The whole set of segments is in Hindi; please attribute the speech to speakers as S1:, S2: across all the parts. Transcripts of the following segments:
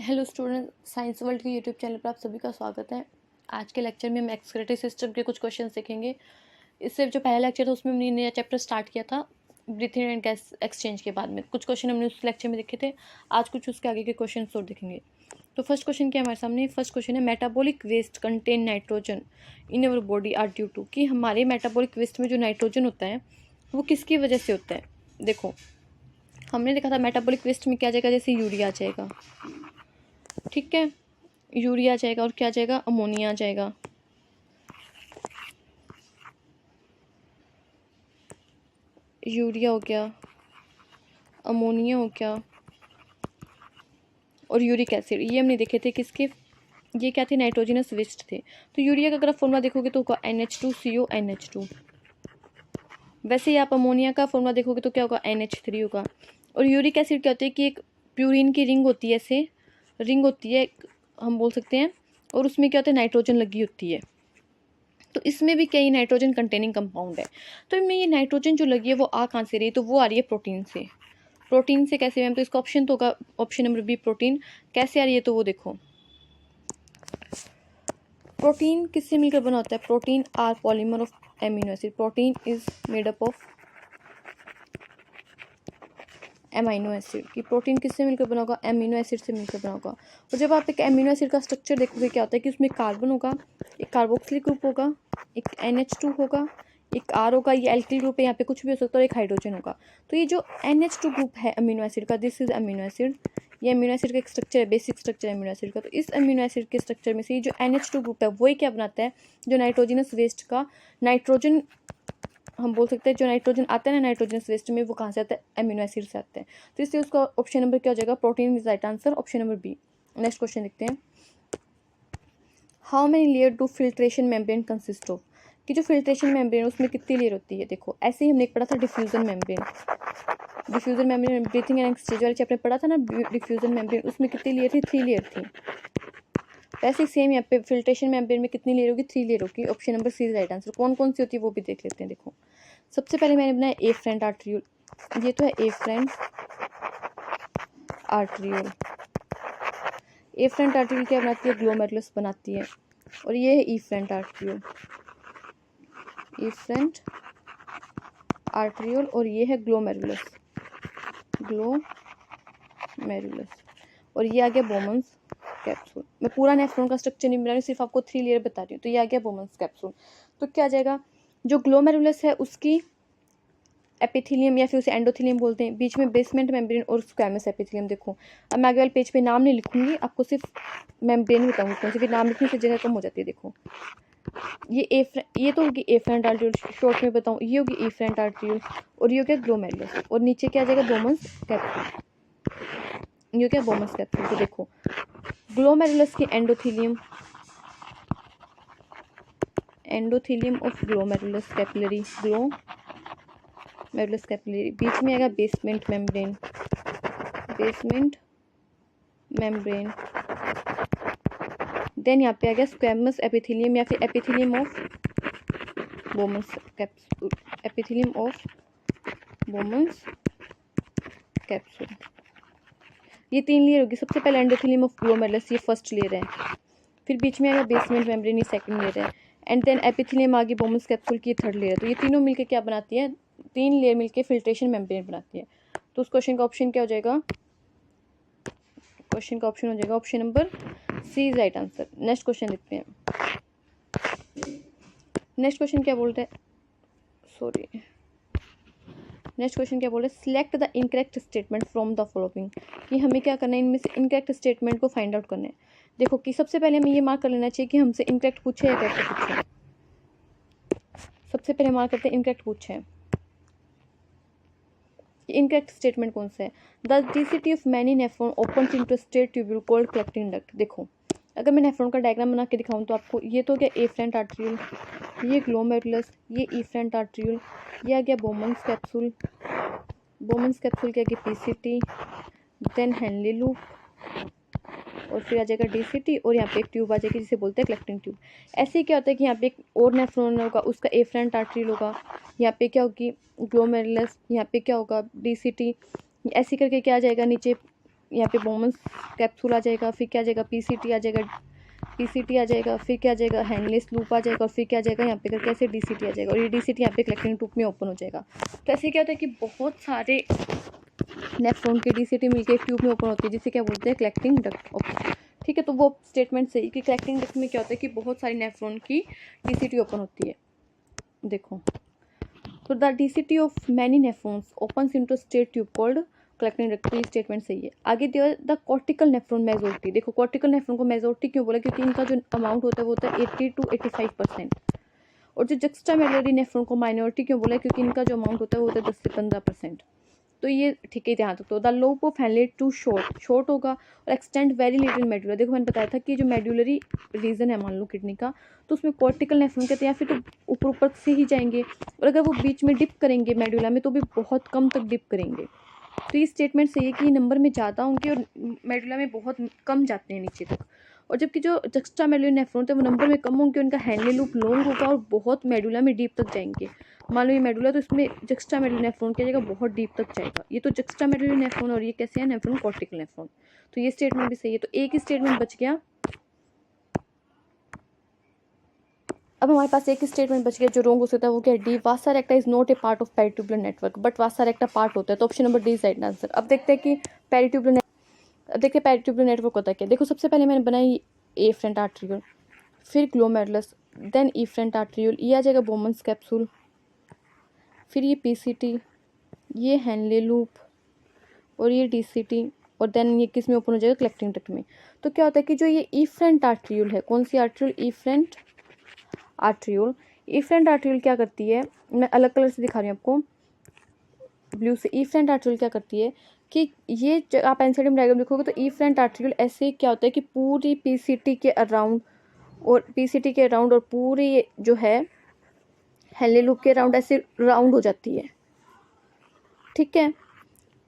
S1: हेलो स्टूडेंट, साइंस वर्ल्ड के यूट्यूब चैनल पर आप सभी का स्वागत है। आज के लेक्चर में हम एक्सक्रीटरी सिस्टम के कुछ क्वेश्चन सीखेंगे। इससे जो पहला लेक्चर था उसमें हमने नया चैप्टर स्टार्ट किया था ब्रीथिंग एंड गैस एक्सचेंज के बाद में कुछ क्वेश्चन हमने उस लेक्चर में देखे थे। आज कुछ उसके आगे के क्वेश्चन और देखेंगे। तो फर्स्ट क्वेश्चन क्या हमारे सामने, फर्स्ट क्वेश्चन है metabolic waste contain nitrogen in our body are due to, कि हमारे मेटाबॉलिक वेस्ट में जो नाइट्रोजन होता है वो किसकी वजह से होता है। देखो हमने देखा था मेटाबॉलिक वेस्ट में क्या आ जाएगा, जैसे यूरिया आ जाएगा, ठीक है, यूरिया आ जाएगा और क्या आ जाएगा, अमोनिया आ जाएगा। यूरिया हो गया, अमोनिया हो गया और यूरिक एसिड, ये हमने देखे थे किसके, ये क्या थे, नाइट्रोजनस वेस्ट थे। तो यूरिया का अगर आप फॉर्मूला देखोगे तो होगा NH2CO NH2। वैसे ही आप अमोनिया का फॉर्मूला देखोगे तो क्या होगा, NH3 होगा। और यूरिक एसिड क्या होती है कि एक प्यूरिन की रिंग होती है, ऐसे रिंग होती है हम बोल सकते हैं, और उसमें क्या होता है, नाइट्रोजन लगी होती है। तो इसमें भी कई नाइट्रोजन कंटेनिंग कंपाउंड है। तो इनमें ये नाइट्रोजन जो लगी है वो आ कहाँ से रही है, तो वो आ रही है प्रोटीन से। प्रोटीन से कैसे मैम, तो इसका ऑप्शन तो होगा ऑप्शन नंबर बी, प्रोटीन। कैसे आ रही है, तो वो देखो प्रोटीन किससे मिलकर बना होता है, protein are polymer of amino acid. Protein is made up of amino acid, कि प्रोटीन किससे मिलकर बना होगा, एमिनो एसिड से मिलकर बना होगा। और जब आप एक एमिनो एसिड का स्ट्रक्चर देखोगे क्या होता है कि उसमें कार्बन होगा, एक कार्बोक्सिलिक ग्रुप होगा, एक NH2 होगा, एक R होगा, ये एल्किल ग्रुप है, यहाँ पे कुछ भी हो सकता है, और एक हाइड्रोजन होगा। तो ये जो NH2 ग्रुप है अमीनो एसिड का, दिस इज अमीनो एसिड, ये अमीनो एसिड का एक स्ट्रक्चर है, बेसिक स्ट्रक्चर है अमीनो एसिड का। तो इस अमीनो एसिड के स्ट्रक्चर में से ये जो NH2 ग्रुप है वही क्या बनाता है, जो नाइट्रोजनस वेस्ट का नाइट्रोजन हम बोल सकते हैं, जो नाइट्रोजन आता है ना नाइट्रोजनस वेस्ट में, वो कहाँ से आता है, अमीनो एसिड से आता है। तो इसलिए उसका ऑप्शन नंबर क्या हो जाएगा, protein is right answer, option number B. Next question देखते हैं, how many layer do filtration membrane consist of, कि जो फिल्ट्रेशन मेम्ब्रेन उसमें कितनी लेयर होती है। देखो ऐसे ही हमने एक पढ़ा था diffusion membrane, diffusion membrane breathing and exchange वाले चैप्टर पढ़ा था ना, डिफ्यूजन मेम्ब्रेन, उसमें कितनी लेयर थी, 3 लेयर थी। वैसे सेम यहाँ पे फिल्ट्रेशन मेम्ब्रेन में कितनी लेयर होगी, 3 लेयर होगी। Option number C is right answer. कौन कौन सी होती है वो भी देख लेते हैं। देखो सबसे पहले मैंने बनाया एफरेंट आर्ट्रियोल, ये तो है एफरेंट आर्ट्रियोल। एफरेंट आर्ट्रियोल क्या बनाती है, ग्लोमेरुलस बनाती है। और ये है इफरेंट आर्ट्रियोल, इफरेंट आर्ट्रियोल, और ये है ग्लोमेरुलस, ग्लोमेरुलस। और ये आ गया बोमन्स कैप्सूल। मैं पूरा नेफ्रॉन का स्ट्रक्चर नहीं बना रही, सिर्फ आपको 3 लेयर बता रही हूँ। तो ये आ गया बोमन्स कैप्सूल। तो क्या आ जाएगा, जो ग्लोमेरुलस है उसकी एपिथेलियम या फिर उसे एंडोथेलियम बोलते हैं, बीच में बेसमेंट मेम्ब्रेन और स्क्वैमस एपिथेलियम। देखो अब मैं आगे वाले पेज पे नाम नहीं लिखूंगी, आपको सिर्फ मेम्ब्रेन बताऊंगी कौन सी, फिर नाम लिखने से जगह कम हो जाती है। देखो ये तो होगी एफरेंट आर्ट्रियोल, शॉर्ट में बताऊँ ये होगी एफरेंट आर्ट्रियोल, और ये हो गया ग्लोमेरुलस, और नीचे क्या आ जाएगा, बोमन्स कैप्सूल, ये हो गया बोमन्स कैप्सूल। तो देखो ग्लोमेरुलस की endothelium of glomerulus capillary, glomerulus capillary, बीच में आएगा basement membrane, basement membrane. Then यहाँ पे आ गया स्क्वैमस एपिथेलियम या फिर epithelium of Bowman's capsule, epithelium of Bowman's capsule. ये 3 लेयर होगी। सबसे पहले एंडोथेलियम ऑफ ग्लोमेरुलस, ये फर्स्ट लेयर है, फिर बीच में आएगा बेसमेंट मेम्ब्रेन, ये सेकंड लेयर है, एंड देन एपिथेलियम आ गई बोमन्स कैप्सूल की, थर्ड लेयर। तो ये तीनों मिलके क्या बनाती है, 3 लेयर मिलके फिल्ट्रेशन मेम्ब्रेन बनाती है। तो उस क्वेश्चन का ऑप्शन क्या हो जाएगा, क्वेश्चन का ऑप्शन हो जाएगा option number C is right answer. Next question देखते हैं। नेक्स्ट क्वेश्चन क्या बोलते हैं, सॉरी, नेक्स्ट क्वेश्चन क्या बोल रहे हैं, select the incorrect statement from the following, कि हमें क्या करना है, इनमें से इनकरेक्ट स्टेटमेंट को फाइंड आउट करना है। देखो कि सबसे पहले हमें ये मार्क कर लेना चाहिए कि हमसे इनकरेक्ट पूछे या करेक्ट पूछे। सबसे पहले मार्क करते हैं इनकरेक्ट पूछे हैं। इनकरेक्ट स्टेटमेंट कौन सा है, the DCT of many nephron opens into straight tubule called collecting duct. देखो अगर मैं नेफ्रॉन का डायग्राम बना के दिखाऊं तो आपको ये तो क्या एफरेंट आर्ट्रियोल, ये ग्लोमेरुलस, ये इफरेंट आर्ट्रियोल, ये आ गया बोमन्स कैप्सूल, बोमन्स कैप्सूल की आ गई पीसीटी, देन हेनली लूप, और फिर आ जाएगा डीसीटी, और यहाँ पे एक ट्यूब आ जाएगी जिसे बोलते हैं कलेक्टिंग ट्यूब। ऐसे क्या होता है कि यहाँ पे एक और नेफ्रॉन होगा, उसका एफरेंट आर्ट्रियोल होगा, यहाँ पे क्या होगी ग्लोमेरुलस, यहाँ पे क्या होगा डीसीटी, ऐसे करके क्या आ जाएगा नीचे यहाँ पे बोमन्स कैप्सूल आ जाएगा, फिर क्या आ जाएगा पीसीटी आ जाएगा, पीसीटी आ जाएगा, फिर क्या आ जाएगा हैंडलेस लूप आ जाएगा, और फिर क्या आ जाएगा यहाँ पे करके ऐसे डीसीटी आ जाएगा, और ये डीसीटी यहाँ पे कलेक्टिंग ट्यूब में ओपन हो जाएगा। तो ऐसे क्या होता है कि बहुत सारे नेफ्रॉन की डीसीटी मिलकर एक ट्यूब में ओपन होती है, जिसे क्या बोलते हैं कलेक्टिंग डक्ट। ठीक है, तो वो स्टेटमेंट सही कि कलेक्टिंग डक्ट में क्या होता है कि बहुत सारी नेफ्रॉन की डीसीटी ओपन होती है। देखो, तो the DCT of many nephrons opens into state tube called collecting duct. ये स्टेटमेंट सही है। आगे दिया द कॉर्टिकल नेफ्रॉन मेजोरिटी। देखो कॉर्टिकल नेफ्रॉन को मेजोरिटी क्यों बोला, क्योंकि इनका जो अमाउंट होता है वो होता है 80 to 85%। और जो जक्स्ट्रामेडुलरी नेफ्रॉन को माइनॉरिटी क्यों बोला, क्योंकि इनका जो अमाउंट होता है वो होता है 10 से 15%। तो ये ठीक है, ध्यान रखो। The loop of Henle too short होगा और एक्सटेंड वेरी लिटिल मेडुलर। देखो मैंने बताया था कि जो मेडुलरी रीजन है मान लो किडनी का, तो उसमें कॉर्टिकल नेफ्रॉन कहते हैं, या फिर तो ऊपर ऊपर से ही जाएंगे, और अगर वो बीच में डिप करेंगे मेडुला में तो भी बहुत कम तक डिप करेंगे। तो ये स्टेटमेंट सही है कि नंबर में ज़्यादा होंगे और मेडुला में बहुत कम जाते हैं नीचे तक। और जबकि जो जक्स्ट्रामेडुलरी नेफ्रॉन होते हैं वो नंबर में कम होंगे, उनका हैंडल लूप लॉन्ग होगा और बहुत मेडुला में डीप तक जाएंगे। मान लो ये मेडुला, तो इसमें जक्स्ट्रामेडुलरी नेफ्रॉन क्या जाएगा, बहुत डीप तक जाएगा। ये तो जक्स्ट्रामेडुलरी नेफ्रॉन और ये कैसे है नेफ्रॉन कॉर्टिकल नेफ्रॉन। तो ये स्टेटमेंट भी सही है। तो एक ही स्टेटमेंट बच गया। अब हमारे पास एक स्टेटमेंट बच गया जो रॉन्ग हो सकता है, वो क्या है D. Vasa recta is not a part of peritubular network, but Vasa रेक्टा part होता है। तो option number D is right answer. अब देखते हैं कि पेरिट्यूबुलर नेटवर्क होता है क्या। देखो सबसे पहले मैंने बनाई एफरेंट आर्ट्रियोल, फिर ग्लोमेरुलस, देन इफरेंट आर्ट्रियोल, ये आ जाएगा बोमन्स कैप्सूल, फिर ये पीसीटी, ये हैंडले लूप, और ये डीसीटी, और देन ये किस में ओपन हो जाएगा कलेक्टिंग डक्ट में। तो क्या होता है कि जो ये इफरेंट आर्ट्रियोल है, कौन सी arteriole, efferent arteriole. Efferent arteriole क्या करती है, मैं अलग कलर से दिखा रही हूँ आपको, ब्लू से। इफरेंट आर्ट्रियोल क्या करती है कि ये आप एनसीडीएम डायग्राम लिखोगे तो इफरेंट आर्ट्रियोल ऐसे क्या होता है कि पूरी पीसीटी के अराउंड और पूरी जो है हैंडले लूप के अराउंड ऐसे राउंड हो जाती है। ठीक है,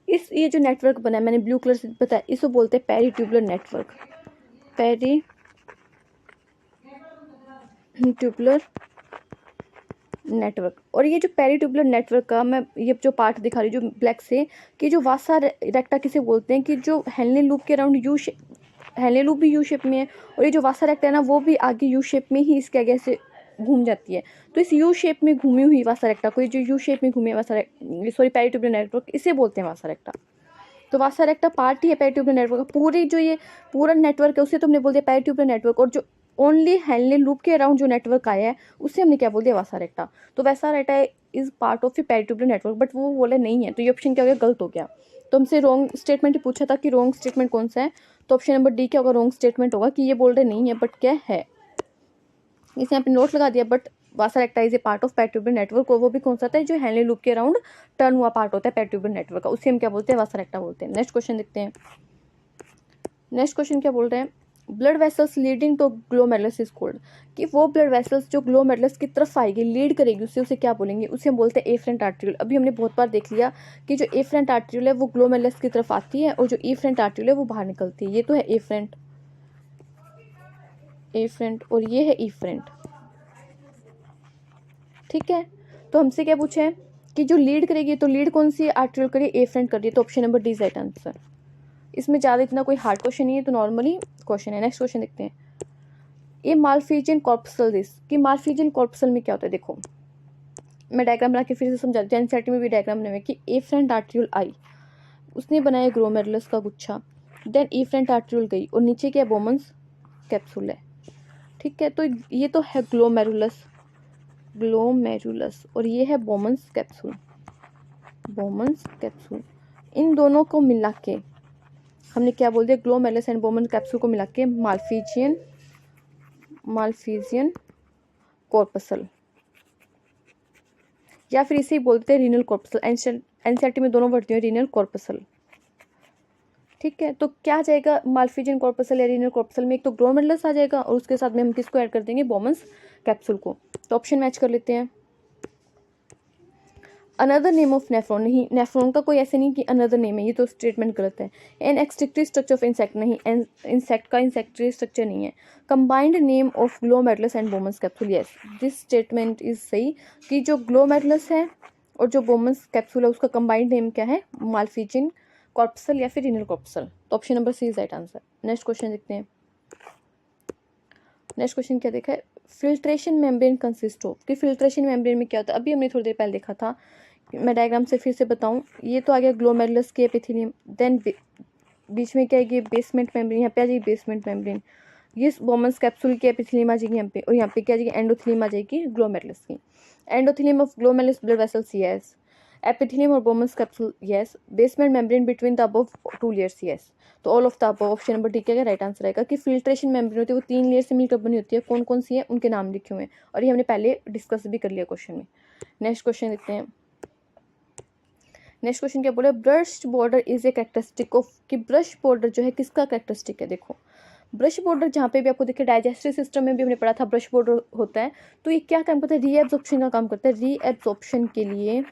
S1: ये जो नेटवर्क बना है मैंने ब्लू कलर से बताया, इसको बोलते हैं पेरिट्यूबुलर नेटवर्क, पेरिट्यूबुलर नेटवर्क। और ये जो पेरिट्यूबुलर नेटवर्क का मैं ये जो पार्ट दिखा रही हूँ जो ब्लैक से, कि जो वासा रेक्टा किसे बोलते हैं, कि जो हैंडले लूप के अराउंड हैंडले लूप भी यू शेप में है, और ये जो वासा रेक्टा है ना वो भी आगे यू शेप में ही इसके आगे से घूम जाती है। तो इस यू शेप में घूमी हुई वासा रेक्टा को, जो यू शेप में घूमी है पेरिट्यूबुलर नेटवर्क, इसे बोलते हैं वासा रेक्टा। तो वासा रेक्टा पार्ट ही है पेरिट्यूबुलर नेटवर्क का। पूरी जो ये पूरा नेटवर्क है उसे तुमने बोल दिया पेरिट्यूबुलर नेटवर्क, और जो ओनली हैंडले लूप के अराउंड जो नेटवर्क आया है उसे हमने क्या बोल दिया, वासा रेक्टा। तो vasa recta is part of a peritubular network, but वो बोले नहीं है, तो ये ऑप्शन क्या हो गया, गलत हो गया। तो हमसे रॉन्ग स्टेटमेंट ही पूछा था कि रॉन्ग स्टेटमेंट कौन सा है, तो ऑप्शन नंबर डी क्या होगा, रॉन्ग स्टेटमेंट होगा, कि ये बोल रहे नहीं है बट क्या है। इसे यहाँ पे नोट लगा दिया, but Vasa recta is a part of peritubular network, और वो भी कौन सा था, जो हैंडले लूप के अराउंड टर्न हुआ पार्ट होता है पेरिट्यूबुलर नेटवर्क का, उसे हम क्या बोलते हैं, वासा रेक्टा बोलते हैं। नेक्स्ट क्वेश्चन देखते हैं। नेक्स्ट क्वेश्चन क्या बोल रहे हैं, blood vessels leading to glomerulus is called, कि वो ब्लड वेसल्स जो ग्लोमेरुलस की तरफ आएगी, लीड करेगी उसे क्या बोलेंगे, उसे हम बोलते हैं एफरेंट आर्ट्रियोल। अभी हमने बहुत बार देख लिया कि जो एफरेंट आर्ट्रियोल है वो ग्लोमेरुलस की तरफ आती है, और जो इफरेंट आर्ट्रियोल है वो बाहर निकलती है। ये तो है एफरेंट, और ये है इफरेंट। ठीक है, तो हमसे क्या पूछा है कि जो लीड करेगी, तो लीड कौन सी आर्ट्रियोल करिए, एफरेंट करिए। तो option number D is right answer. इसमें ज़्यादा इतना कोई हार्ड क्वेश्चन नहीं है, तो नॉर्मली क्वेश्चन है। नेक्स्ट क्वेश्चन देखते हैं। ये मालफिजियन कॉर्पसल दिस, कि मालफिजियन कॉर्पसल में क्या होता है। देखो मैं डायग्राम बना के फिर से समझा दूँ, एनसीईआरटी में भी डायग्राम बने हुए कि एफरेंट आर्ट्रियोल आई, उसने बनाया ग्लोमेरुलस का गुच्छा, देन इफरेंट आर्ट्रियोल गई, और नीचे क्या बोमन्स कैप्सूल है। ठीक है, तो ये तो है ग्लोमेरुलस, और ये है बोमन्स कैप्सूल, इन दोनों को मिला के हमने क्या बोल दिया, ग्लोमेरुलस एंड बोमन्स कैप्सूल को मिला के मालफिजियन कॉर्पसल, या फिर इसे ही बोलते हैं रीनल कॉर्पसल। एनसीईआरटी में दोनों वर्ड दिए रीनल कॉर्पसल। ठीक है, तो क्या जाएगा मालफिजियन कॉर्पसल या रीनल कॉर्पसल में, एक तो ग्लोमेरुलस आ जाएगा और उसके साथ में हम किसको ऐड कर देंगे, बोमन्स कैप्सूल को। तो ऑप्शन मैच कर लेते हैं। अनदर नेम ऑफ नेफ्रॉन, नहीं नेफ्रॉन का कोई ऐसे नहीं कि अनदर नेम है, ये तो स्टेटमेंट गलत है। एन एक्सट्रिक्टरी स्ट्रक्चर ऑफ इंसेक्ट, नहीं इंसेक्ट का इंसेक्टरी स्ट्रक्चर नहीं है। Combined name of glomerulus and Bowman's capsule, yes this statement is सही, कि जो ग्लोमेरुलस है और जो बोमन्स कैप्सूल है उसका कंबाइंड नेम क्या है, मालफिजियन कॉर्पसल या फिर इनर कॉर्पसल, तो option number C is right answer. Next question देखते हैं। नेक्स्ट क्वेश्चन क्या देखा है, फिल्ट्रेशन मेम्ब्रेन कंसिस्ट ऑफ, कि फिल्ट्रेशन मेम्ब्रेन में क्या होता है, अभी हमने थोड़ी देर पहले देखा था, मैं डायग्राम से फिर से बताऊं। ये तो आ गया ग्लोमेरुलस के एपिथेलियम, देन बीच में क्या है, ये बेसमेंट मेम्ब्रेन, यहाँ पे आ जाएगी बेसमेंट मेम्ब्रेन, ये बोमन्स कैप्सूल की एपिथेलियम आ जाएगी यहाँ पे, और यहाँ पे क्या आ जाएगी, एंडोथेलियम आ जाएगी ग्लोमेरुलस की। Endothelium of glomerulus blood vessels, yes. Epithelium और Bowman's capsule, yes. Basement membrane between the above 2 layers, yes. तो all of the above, option number D क्या राइट आंसर आएगा। कि फिल्ट्रेशन मेम्ब्रेन होती है वो 3 लेयर से मिलकर बनी होती है, कौन कौन सी है उनके नाम लिखे हुए हैं, और ये हमने पहले डिस्कस भी कर लिया क्वेश्चन में। नेक्स्ट क्वेश्चन देखते हैं। नेक्स्ट क्वेश्चन क्या बोला, brush border is a characteristic of, कि ब्रश बॉर्डर जो है किसका कैरेक्टरिस्टिक है। देखो ब्रश बॉर्डर जहाँ पे भी आपको देखिए डाइजेस्टिव सिस्टम में भी हमने पढ़ा था ब्रश बॉर्डर होता है, तो ये क्या काम करता है, रीएब्जॉर्प्शन का काम करता है। रीएब्जॉर्प्शन के लिए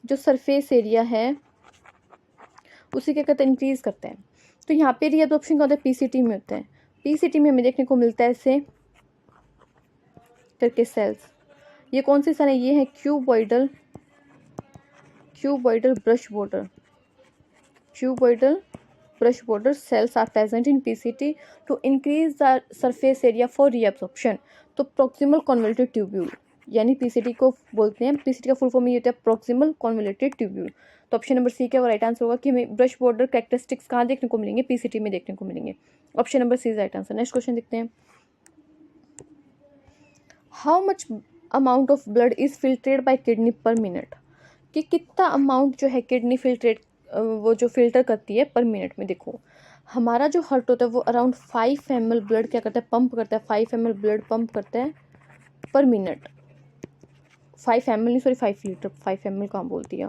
S1: जो सरफेस एरिया है उसी क्या करते हैं, इंक्रीज करते हैं। तो यहाँ पे रीएब्जॉर्प्शन का होता है पीसीटी में होता है, पीसीटी में हमें देखने को मिलता है ऐसे करके सेल्स। ये कौन सी सेल है, ये है cuboidal brush border, cuboidal brush border cells are present in PCT to increase the surface area for reabsorption. तो प्रॉक्सिमल कॉन्वोल्यूटेड ट्यूब्यूल, यानी पीसीटी को बोलते हैं, पीसीटी का फुल फॉर्म ये होता है प्रॉक्सिमल कॉन्वोल्यूटेड ट्यूब्यूल। तो ऑप्शन नंबर सी क्या राइट आंसर होगा, कि हमें ब्रश बॉर्डर कैरेक्टरिस्टिक्स कहाँ देखने को मिलेंगे, पीसीटी में देखने को मिलेंगे। Option number C is right answer. Next question देखते हैं। How much amount of blood is filtered by kidney per minute, कि कितना अमाउंट जो है किडनी फिल्ट्रेट वो जो फिल्टर करती है पर मिनट में। देखो हमारा जो हार्ट होता है वो अराउंड 5 ml ब्लड क्या करता है, पंप करता है, 5 ml ब्लड पंप करता है पर मिनट। 5 ml नहीं, सॉरी 5 लीटर, 5 ml कहाँ बोल दिया,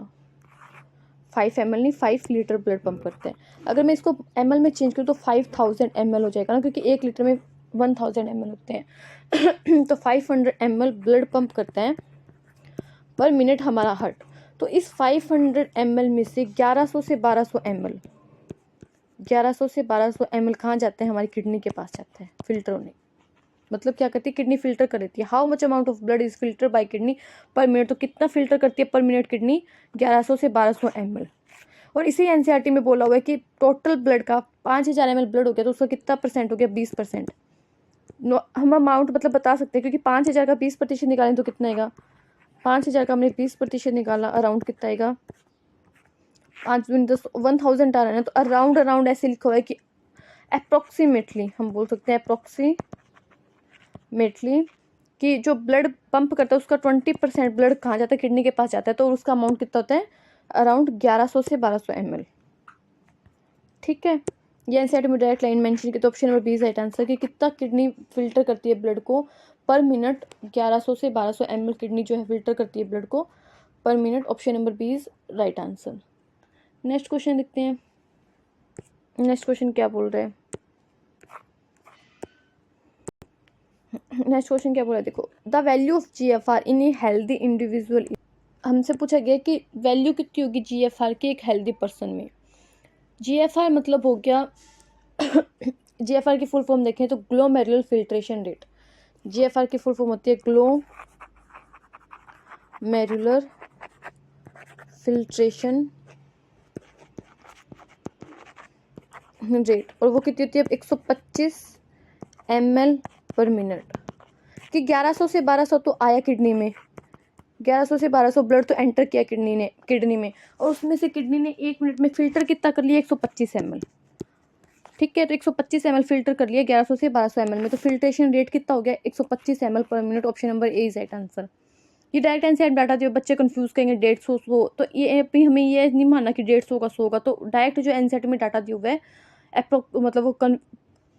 S1: 5 ml नहीं 5 लीटर ब्लड पंप करते हैं। अगर मैं इसको ml में चेंज करूँ तो 5000 ml हो जाएगा ना, क्योंकि 1 लीटर में 1000 ml होते हैं तो 500 ml ब्लड पंप करता है पर मिनट हमारा हार्ट। तो इस 500 ml में से 1100 से 1200 ml, 1100 से 1200 ml कहाँ जाते हैं, हमारी किडनी के पास जाते हैं फिल्टर होने। मतलब क्या करती है, किडनी फिल्टर कर देती है। How much amount of blood is filter by kidney per minute, तो कितना फिल्टर करती है पर मिनट किडनी, 1100 से 1200 ml। और इसी एनसीईआरटी में बोला हुआ है कि टोटल ब्लड का 5000 ml ब्लड हो गया तो उसका कितना परसेंट हो गया, 20%। हम अमाउंट मतलब बता सकते हैं, क्योंकि 5000 का 20% निकालें तो कितना आएगा, 5000 का हमने 20% निकाला, अराउंड कितना आएगा, 5 दूनी 10, 1000 आ रहा है ना। तो अराउंड ऐसे लिखा हुआ है कि अप्रोक्सीमेटली, हम बोल सकते हैं अप्रोक्सीमेटली, कि जो ब्लड पंप करता है उसका 20% ब्लड कहाँ जाता है, किडनी के पास जाता है। तो उसका अमाउंट कितना होता है, अराउंड 1100 से 1200 ml। ठीक है, ये एनसीईआरटी में डायरेक्ट लाइन मेंशन की, तो option number B is right answer. कि कितना किडनी फिल्टर करती है ब्लड को पर मिनट, 1100 से 1200 ml किडनी जो है फिल्टर करती है ब्लड को per minute. Option number B is right answer. Next question देखते हैं। नेक्स्ट क्वेश्चन क्या बोल रहे हैं, नेक्स्ट क्वेश्चन क्या बोला है, देखो the value of GFR in a healthy individual, हमसे पूछा गया कि वैल्यू कितनी होगी जीएफआर की एक हेल्दी पर्सन में। जीएफआर मतलब हो गया जीएफआर की फुल फॉर्म देखें तो ग्लोमेरुलर फिल्ट्रेशन रेट। जीएफआर की फुल फॉर्म होती है ग्लोमेरुलर फिल्ट्रेशन रेट, और वो कितनी होती है 125 ml पर मिनट। कि 1100 से 1200 तो आया किडनी में, 1100 से 1200 ब्लड तो एंटर किया किडनी में, और उसमें से किडनी ने 1 मिनट में फिल्टर कितना कर लिया, 125 ml। ठीक है, तो 125 ml फिल्टर कर लिया 1100 से 1200 ml में, तो फिल्ट्रेशन रेट कितना हो गया, 125 ml पर minute. Option number A is right answer. ये डायरेक्ट एनसीईआरटी डाटा दिया, बच्चे कंफ्यूज करेंगे 150 100, तो ये भी हमें ये नहीं मानना कि 150 का 100 का, तो डायरेक्ट जो एनसीईआरटी में डाटा दिया हुआ है मतलब वो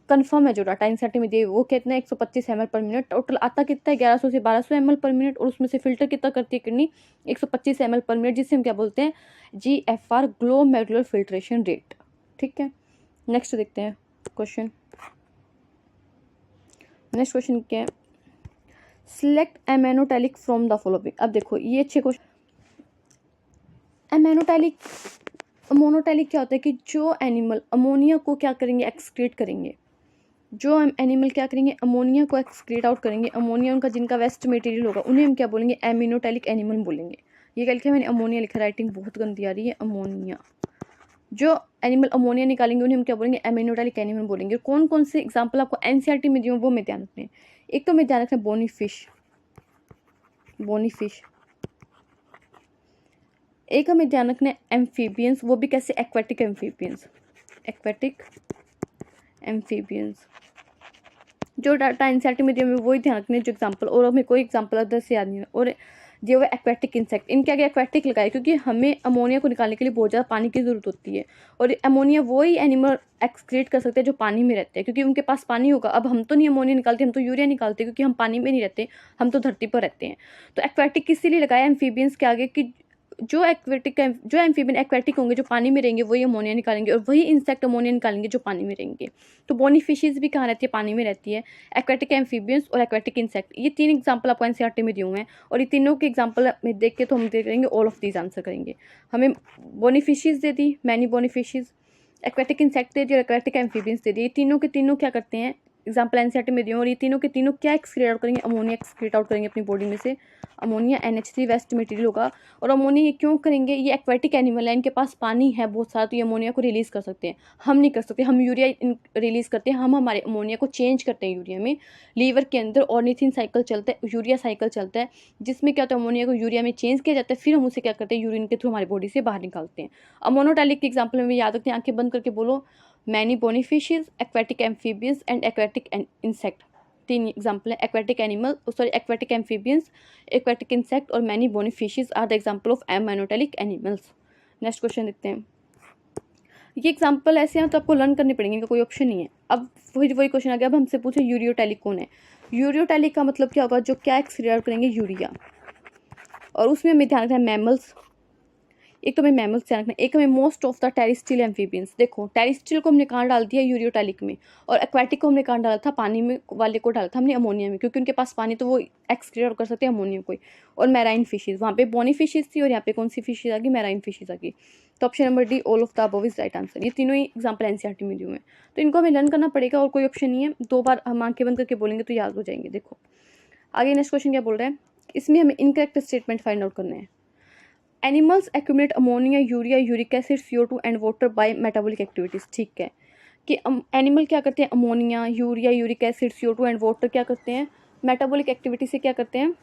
S1: कन्फर्म है, जो डाटा एनसीईआरटी में दिए वो कितना है 125 ml पर मिनट। टोटल आता कितना है 1100 से 1200 ml पर मिनट, और उसमें से फिल्टर कितना करती है किडनी 125 ml पर मिनट, जिससे हम क्या बोलते हैं जीएफआर, ग्लोमेरुलर फिल्ट्रेशन रेट। ठीक है, नेक्स्ट देखते हैं क्वेश्चन। नेक्स्ट क्वेश्चन क्या है, सिलेक्ट एमेनोटैलिक फ्रॉम द फॉलोइंग। अब देखो ये अच्छे क्वेश्चन। अमोनोटैलिक क्या होता है, कि जो एनिमल अमोनिया को क्या करेंगे, एक्सक्रीट करेंगे। जो एनिमल क्या करेंगे, अमोनिया को एक्सक्रीट आउट करेंगे। अमोनिया उनका जिनका वेस्ट मटेरियल होगा उन्हें हम क्या बोलेंगे, एमिनोटैलिक एनिमल बोलेंगे। ये क्या लिखा है मैंने, अमोनिया लिखा, राइटिंग बहुत गंदी आ रही है, अमोनिया। जो एनिमल अमोनिया निकालेंगे उन्हें हम क्या बोलेंगे, एमिनोटैलिक एनिमल बोलेंगे। कौन कौन से एग्जाम्पल आपको एनसीईआरटी में दिए वो में ध्यान रखने। एक तो मैं ध्यान रखना बोनी फिश, एक हमें ध्यान रखना है एम्फीबियंस, वो भी कैसे, एक्वेटिक एम्फीबियंस, एक्वेटिक एम्फीबियंस। जो डाटा एनसीईआरटी में दिए हमें वही ध्यान रखने जो एग्जाम्पल, और हमें कोई एग्जाम्पल अदर से याद नहीं है। और जो है एक्वेटिक इंसेक्ट, इनके आगे एक्वेटिक लगाए क्योंकि हमें अमोनिया को निकालने के लिए बहुत ज़्यादा पानी की ज़रूरत होती है। और अमोनिया वही एनिमल एक्सक्रीट कर सकते हैं जो पानी में रहते हैं, क्योंकि उनके पास पानी होगा। अब हम तो नहीं अमोनिया निकालते, हम तो यूरिया निकालते हैं, क्योंकि हम पानी में नहीं रहते, हम तो धरती पर रहते हैं। तो एक्वेटिक इसीलिए लगाया एम्फीबियंस के आगे कि जो एम्फीबियन एक्वेटिक होंगे जो पानी में रहेंगे वही अमोनिया निकालेंगे, और वही इंसेक्ट अमोनिया निकालेंगे जो पानी में रहेंगे। तो बोनी फिशेज भी कहाँ रहती है, पानी में रहती है। एक्वेटिक एम्फीबियंस और एक्वेटिक इंसेक्ट, ये 3 एग्जाम्पल आपको एनसीईआरटी में दिए हुए हैं, और ये तीनों के एग्जाम्पल में देख के तो हम देख लेंगे ऑल ऑफ दीज आंसर करेंगे। हमें बोनी फिशेज दे दी, many bony fishes, aquatic insect दे दी और एक्वेटिक एम्फीबियंस दे दी। ये तीनों के तीनों क्या करते हैं, एग्जाम्पल एनसीईआरटी में दिए, और ये तीनों के तीनों क्या एक्सक्रीट आउट करेंगे, अमोनिया एक्सक्रीट आउट करेंगे अपनी बॉडी में से। अमोनिया NH3 वेस्ट मटेरियल होगा। और अमोनिया ये क्यों करेंगे, ये एक्वेटिक एनिमल है, इनके पास पानी है बहुत सारा, तो ये अमोनिया को रिलीज़ कर सकते हैं। हम नहीं कर सकते, हम यूरिया रिलीज़ करते हैं, हम हमारे अमोनिया को चेंज करते हैं यूरिया में। लीवर के अंदर ऑर्निथिन साइकिल चलता है, यूरिया साइकिल चलता है, जिसमें क्या होता है, अमोनिया को यूरिया में चेंज किया जाता है, फिर हम उसे क्या करते हैं, यूरिन के थ्रू हमारी बॉडी से बाहर निकालते हैं। अमोनोटैलिक के एग्जाम्पल में याद रखते हैं, आंखें बंद करके बोलो, many bony fishes, aquatic amphibians and aquatic insect. 3 example है, aquatic animal, sorry aquatic amphibians, aquatic insect और many bony fishes are the example of ammonotelic animals. Next question देखते हैं। ये एग्जाम्पल ऐसे हैं तो आपको लर्न करने पड़ेंगे, इनका कोई ऑप्शन नहीं है। अब वही क्वेश्चन आ गया, अब हमसे पूछे यूरियोटैलिक कौन है। यूरियोटैलिक का मतलब क्या होगा, जो क्या एक्सक्रीट करेंगे, यूरिया। और उसमें हमें ध्यान रखना है मैमल्स, एक तो हमें मैमल्स ध्यान रखना है, एक हमें most of the terrestrial amphibians. देखो टेरिस्टियल को हमने कहाँ डाल दिया, यूरियोटैलिक में, और एक्वेटिक को हमने कहाँ डाला था, पानी में वाले को डाला था हमने अमोनिया में, क्योंकि उनके पास पानी तो वो एक्सक्रीट कर सकते हैं अमोनिया को। और मैराइन फिशेज, वहाँ पे बोनी फिशेज थी और यहाँ पे कौन सी फिशेज आ गई, मैराइन फिशेज आ गई। तो option number D, all of the above is right answer. ये तीनों ही एग्जाम्पल एनसीईआरटी में दिए हुए हैं, तो इनको हमें लर्न करना पड़ेगा और कोई ऑप्शन नहीं है। 2 बार हम आंखें बंद करके बोलेंगे तो याद हो जाएंगे। देखो आगे नेक्स्ट क्वेश्चन क्या बोल रहा है, इसमें हमें इनकरेक्ट स्टेटमेंट फाइंड आउट करना है। Animals accumulate ammonia, urea, uric acid, CO2 and water bye metabolic activities. ठीक है कि एनिमल क्या करते हैं, ammonia, urea, uric acid, CO2 and water क्या करते हैं, मेटाबॉलिक एक्टिविटी से क्या करते हैं,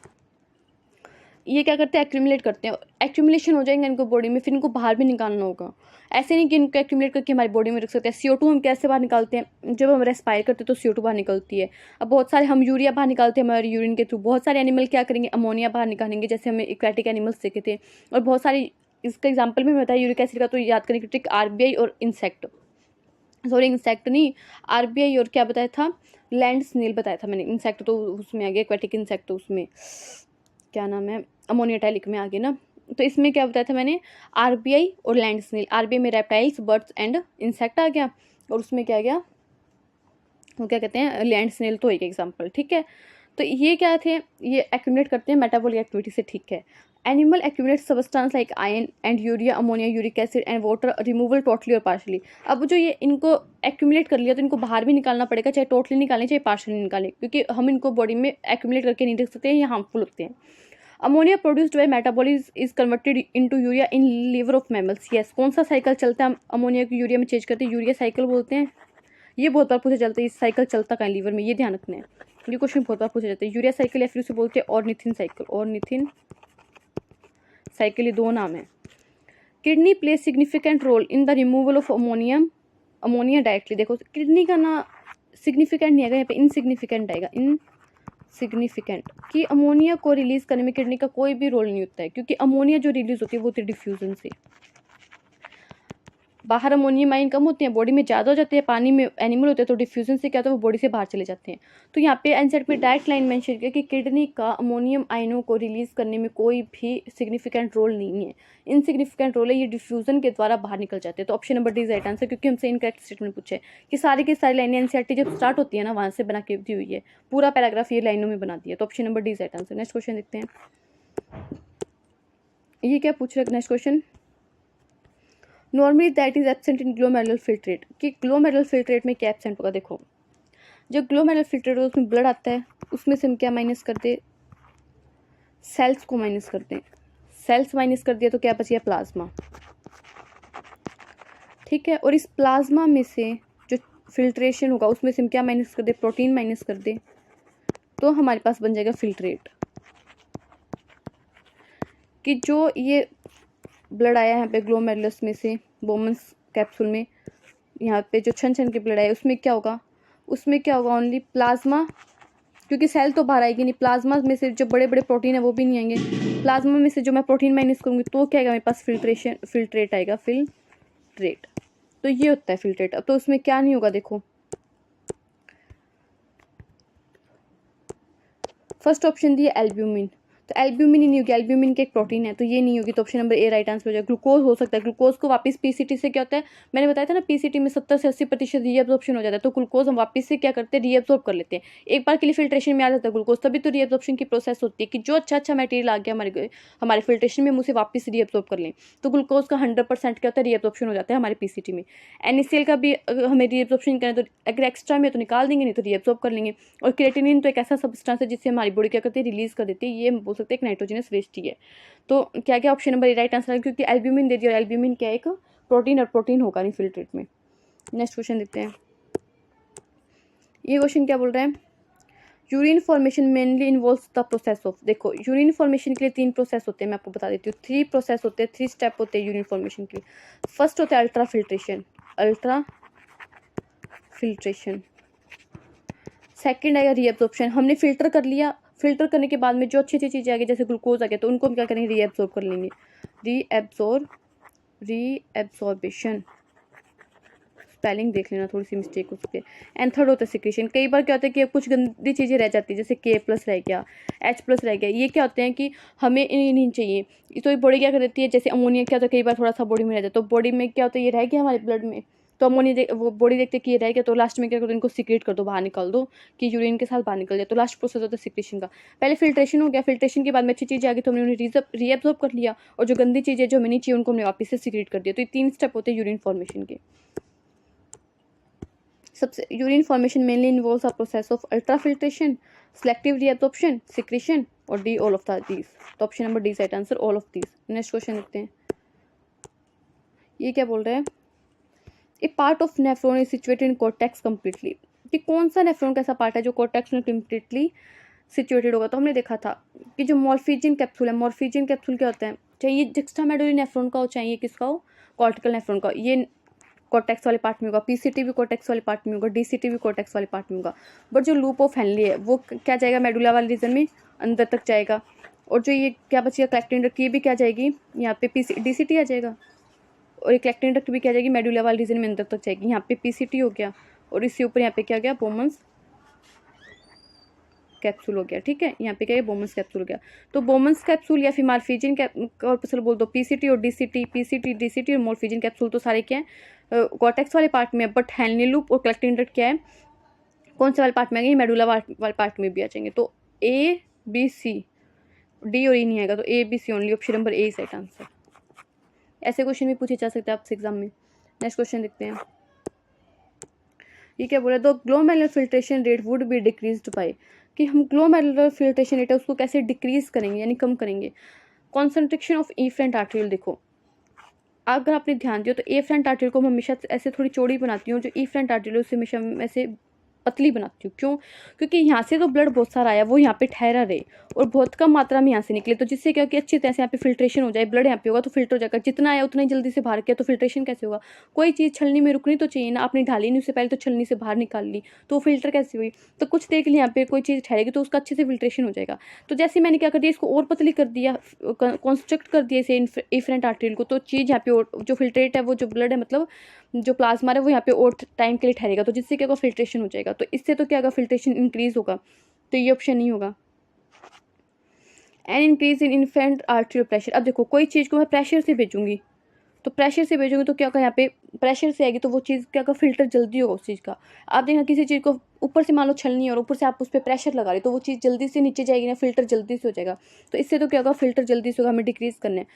S1: ये क्या करते हैं, एक्यूमुलेट करते हैं। एक्यूमुलेशन हो जाएंगे इनको बॉडी में, फिर इनको बाहर भी निकालना होगा। ऐसे नहीं कि इनको एक्यूमुलेट करके हमारी बॉडी में रख सकते हैं। CO2 हम कैसे बाहर निकालते हैं, जब हम रेस्पायर करते हैं तो CO2 बाहर निकलती है। अब बहुत सारे हम यूरिया बाहर निकालते हैं हमारे यूरिन के थ्रू। बहुत सारे एनिमल क्या करेंगे, अमोनिया बाहर निकालेंगे, जैसे हमें एक्वेटिक एनिमल्स देखे थे। और बहुत सारी इसका एग्जाम्पल भी बताया यूरिक एसिड का, तो याद करने की ट्रिक RBI और इंसेक्ट, सॉरी इंसेक्ट नहीं, RBI और क्या बताया था, लैंड स्नेल बताया था मैंने। इंसेक्ट तो उसमें आ गया, एक्वेटिक इंसेक्ट तो उसमें क्या नाम है, अमोनियोटैलिक में आ गया ना। तो इसमें क्या बताया था मैंने, RBI और लैंड स्नेल। RBI में रेप्टाइल्स, बर्ड्स एंड इंसेक्ट आ गया, और उसमें क्या गया, वो क्या कहते हैं, लैंड स्नेल तो एक एग्जाम्पल। ठीक है, तो ये क्या थे, ये एक्यूमुलेट करते हैं मेटाबॉलिक एक्टिविटी से। ठीक है, animal accumulate substance like iron and urea, ammonia, uric acid and water removal totally और पार्शली। अब जो ये इनको एक्यूमुलेट कर लिया तो इनको बाहर भी निकालना पड़ेगा, चाहे टोटली निकालें चाहे पार्शली निकालें, क्योंकि हम इनको बॉडी में एक्यूमुलेट करके नहीं रख सकते हैं, ये हार्मफुल होते हैं। Ammonia produced by metabolism is converted into urea in liver of mammals. Yes, कौन सा साइकिल चलता है, अमोनिया को यूरिया में चेंज करते हैं, यूरिया साइकिल बोलते हैं। ये बहुत बार पूछा चलता है, इस साइकिल चलता कहाँ लीवर में, ये ध्यान रखना है, ये क्वेश्चन बहुत बार पूछा जाता है। यूरिया साइकिल या फिर उसे बोलते हैं ऑर्निथिन साइकिल, ऑर्निथिन साइकिल, ये 2 नाम है। Kidney play significant role in the removal of ammonia directly. देखो किडनी का ना सिग्निफिकेंट नहीं आएगा, यहाँ पे इनसिग्निफिकेंट आएगा, इनसिग्निफिकेंट, कि अमोनिया को रिलीज करने में किडनी का कोई भी रोल नहीं होता है, क्योंकि अमोनिया जो रिलीज होती है वो होती है डिफ्यूजन से। बाहर अमोनियम आयन कम होते हैं, बॉडी में ज़्यादा हो जाते हैं, पानी में एनिमल होते हैं, तो डिफ्यूजन से क्या होता है, वो बॉडी से बाहर चले जाते हैं। तो यहाँ पे आंसर में डायरेक्ट लाइन मेंशन किया कि किडनी का अमोनियम आयनों को रिलीज करने में कोई भी सिग्निफिकेंट रोल नहीं है, इनसिग्निफिकेंट रोल है, ये डिफ्यूजन के द्वारा बाहर निकल जाते हैं। तो option number D is right answer, क्योंकि हमसे इनकरेक्ट स्टेटमेंट पूछे कि सारी की सारी लाइनें एनसीईआरटी जब स्टार्ट होती है ना, वहाँ से बना के दी हुई है, पूरा पैराग्राफ ये लाइनों में बना दिया। तो option number D is right answer. Next question देखते हैं, ये क्या पूछ रहे हैं, next question, normally that is absent in glomerular filtrate, कि ग्लोमेरुलर फिल्ट्रेट में क्या एब्सेंट होगा। देखो जब ग्लोमेरुलर फिल्ट्रेट होगा उसमें ब्लड आता है, उसमें से हम क्या माइनस कर दे, सेल्स को माइनस कर दें, सेल्स माइनस कर दिया तो क्या बच गया, प्लाज्मा। ठीक है। और इस प्लाज्मा में से जो फिल्ट्रेशन होगा उसमें से हम क्या माइनस कर दे, प्रोटीन माइनस कर दे, तो हमारे पास बन जाएगा फिल्ट्रेट। कि जो ये ब्लड आया है यहाँ पे ग्लोमेरुलस में से बोमन्स कैप्सूल में, यहाँ पे जो छन छन के ब्लड आया उसमें क्या होगा, उसमें क्या होगा, ओनली प्लाज्मा, क्योंकि सेल तो बाहर आएगी नहीं, प्लाज्मा में से जो बड़े बड़े प्रोटीन है वो भी नहीं आएंगे, प्लाज्मा में से जो मैं प्रोटीन माइनस करूँगी तो क्या आएगा मेरे पास, फिल्ट्रेट आएगा, फिल्ट्रेट। तो ये होता है फिल्ट्रेट। अब तो उसमें क्या नहीं होगा, देखो फर्स्ट ऑप्शन दिया एल्ब्यूमिन, तो एल्ब्यूमिन ही नहीं होगी, एल्ब्यूमिन के एक प्रोटीन है तो ये नहीं होगी, तो ऑप्शन नंबर ए राइट आंसर हो जाएगा। ग्लूकोज हो सकता है, ग्लूकोज को वापस पीसीटी से क्या होता है, मैंने बताया था ना पीसीटी में 70 से 80% रीअब्जॉर्प्शन हो जाता है, तो ग्लूकोज हम वापस से क्या करते हैं, रीअब्जॉर्ब कर लेते हैं, एक बार के लिए फिल्ट्रेशन में आ जाता है ग्लूकोज, तभी तो रीअब्जॉर्प्शन की प्रोसेस होती है कि जो अच्छा मटेरियल आ गया हमारे फिल्ट्रेशन में, उसे वापस रीअब्जॉर्ब कर लें, तो ग्लूकोज का 100% क्या होता है, रीअब्जॉर्प्शन हो जाता है हमारे पीसीटी में। NaCl का भी हमें रीअब्जॉर्प्शन करें तो अगर एक्स्ट्रा में तो निकाल देंगे, नहीं तो रीअब्जॉर्ब कर लेंगे। और क्रिएटिनिन तो एक ऐसा सब्सटेंस है जिससे हमारी बॉडी क्या करती है, रिलीज कर देती है, ये हम बोल सकते हैं एक नाइट्रोजनस वेस्ट ही है। तो क्या क्या ऑप्शन नंबर ए राइट आंसर है, क्योंकि एल्ब्यूमिन दे दिया और एल्ब्यूमिन क्या है, एक प्रोटीन, और प्रोटीन होगा नहीं फिल्ट्रेट में। नेक्स्ट क्वेश्चन देखते हैं। ये क्वेश्चन क्या बोल रहा है, urine formation mainly involves the process of, देखो यूरिन फॉर्मेशन के लिए 3 प्रोसेस होते हैं, मैं आपको बता देती हूँ, 3 प्रोसेस होते हैं, 3 स्टेप होते हैं यूरिन फॉर्मेशन के लिए। फर्स्ट होता है अल्ट्रा फिल्ट्रेशन, सेकंड आएगा रीअब्जॉर्प्शन, हमने फिल्टर कर लिया, फिल्टर करने के बाद में जो अच्छी चीज़ें आ गई जैसे ग्लूकोज आ गया तो उनको हम क्या करेंगे, रीएब्जॉर्ब कर लेंगे, रीएब्जॉर्बेशन, स्पेलिंग देख लेना थोड़ी सी मिस्टेक हो सकती है। एंड थर्ड होता है सिक्रीशन, कई बार क्या होता है कि कुछ गंदी चीज़ें रह जाती है जैसे K+ रह गया, H+ रह गया, ये क्या होते हैं कि हमें नहीं चाहिए, तो ये बॉडी क्या कर देती है, जैसे अमोनिया क्या होता है कई बार थोड़ा सा बॉडी में रह जाता है, तो बॉडी में क्या होता है, ये रह गया हमारे ब्लड में, तो अमोनिया वो बॉडी देखते हैं कि ये रह गया, तो लास्ट में क्या करते हैं, इनको सीक्रेट कर दो, बाहर निकाल दो कि यूरिन के साथ बाहर निकल जाए, तो लास्ट प्रोसेस होता है सिक्रेशन का। पहले फिल्ट्रेशन हो गया, फिल्ट्रेशन के बाद में अच्छी चीज़ आ गई तो हमने उन्हें रीएब्जॉर्ब कर लिया, और जो गंदी चीज़ें जो हमें नहीं चाहिए उनको हमने वापस से सीक्रेट कर दिया। तो ये 3 स्टेप होते हैं यूरिन फॉर्मेशन के। सबसे urine formation mainly involves a process of ultrafiltration, selective reabsorption, secretion, और डी ऑल ऑफ दीज। तो option number D right answer, all of these. Next question देखते हैं। ये क्या बोल रहा है, a part of nephron is situated in cortex completely, कि कौन सा नेफ्रॉन का ऐसा पार्ट है जो कॉर्टेक्स में कम्प्लीटली सिचुएटेड होगा। तो हमने देखा था कि जो मॉर्फिजिन कैप्सूल है, मॉर्फिजिन कैप्सूल क्या होता है, चाहे ये जुक्स्टामेडुलरी नेफ्रॉन का हो, चाहे ये किसका हो, कॉर्टिकल नेफ्रॉन का, ये कॉर्टेक्स वाले पार्ट में होगा, पीसीटी भी कॉर्टेक्स वाले पार्ट में होगा, डीसीटी भी कॉर्टेक्स वाले पार्ट में होगा, बट जो लूप ऑफ हेनली है वो क्या जाएगा, मेडुला वाले रीजन में अंदर तक जाएगा, और जो ये क्या बचेगा कलेक्टिंग डक्ट, ये भी क्या जाएगी यहाँ पे डीसीटी आ जाएगा, और एक कलेक्टिंग डक्ट भी क्या जाएगी, मेडुला वाले रीजन में अंदर तक जाएगी, यहाँ पे पीसीटी हो गया, और इसके ऊपर यहाँ पे क्या गया, बोमन्स कैप्सूल हो गया, ठीक है, यहाँ पे क्या है, बोमन्स कैप्सूल हो गया। तो बोमन्स कैप्सूल या फिर मॉर्फिजिन कॉर्पसल बोल दो, पीसीटी और डीसीटी, पीसीटी डीसीटी और मॉर्फिजिन कैप्सूल तो सारे क्या है, कॉर्टेक्स वाले पार्ट में है, बट हेनली लूप और कलेक्टिंग डक्ट क्या है, कौन से वाले पार्ट में आएंगे, मेडुला वाले पार्ट में भी आ जाएंगे। तो A B C, डी और ई नहीं आएगा, तो A B C only, option number A is right answer. ऐसे क्वेश्चन भी पूछे जा सकते हैं आपसे एग्जाम में। नेक्स्ट क्वेश्चन देखते हैं। ये क्या बोला, दो glomerular filtration rate would be decreased bye, कि हम ग्लोमेरुलर फिल्ट्रेशन रेट है उसको कैसे डिक्रीज करेंगे यानी कम करेंगे। कॉन्सेंट्रेशन ऑफ एफरेंट आर्टेरियल, देखो अगर आपने ध्यान दिया तो एफरेंट आर्टेरियल को मैं हमेशा ऐसे थोड़ी चौड़ी बनाती हूँ, जो एफरेंट आर्टेरियल उससे हमेशा ऐसे पतली बनाती हूँ, क्यों, क्योंकि यहाँ से तो ब्लड बहुत सारा आया वो यहाँ पे ठहरा रहे और बहुत कम मात्रा में यहाँ से निकले, तो जिससे क्या कि अच्छी तरह से यहाँ पे फिल्ट्रेशन हो जाए, ब्लड यहाँ पे होगा तो फिल्टर हो जाएगा, जितना आया उतना ही जल्दी से बाहर किया, तो फिल्ट्रेशन कैसे होगा, कोई चीज़ छलनी में रुकनी तो चाहिए ना, आपने ढाली नहीं उससे पहले तो छलनी से बाहर निकाल ली, तो फिल्टर कैसे हुई, तो कुछ देर के लिए यहाँ पे कोई चीज़ ठहरेगी तो उसका अच्छे से फिल्ट्रेशन हो जाएगा। तो जैसे मैंने क्या कर दिया, इसको और पतली कर दिया, कॉन्स्ट्रक्ट कर दिया इसे एफरेंट आर्टेरियल को, तो चीज़ यहाँ पे जो फिल्ट्रेट है वो जो ब्लड है मतलब जो प्लाज्मा है वो यहाँ पे और टाइम के लिए ठहरेगा, तो जिससे क्या होगा फिल्ट्रेशन हो जाएगा, तो इससे तो क्या होगा फिल्ट्रेशन इंक्रीज होगा, तो ये ऑप्शन नहीं होगा। An increase in infant arterial pressure, अब देखो कोई चीज़ को मैं प्रेशर से भेजूंगी, तो प्रेशर से भेजूंगी तो क्या होगा, यहाँ पे प्रेशर से आएगी तो वो चीज़ क्या होगा, फिल्टर जल्दी होगा उस चीज़ का। आप देखना किसी चीज़ को ऊपर से मान लो छलनी है और ऊपर से आप उस पर प्रेशर लगा रहे तो वो चीज़ जल्दी से नीचे जाएगी ना, फिल्टर जल्दी से हो जाएगा, तो इससे तो क्या होगा फिल्टर जल्दी से होगा, हमें डिक्रीज करना है।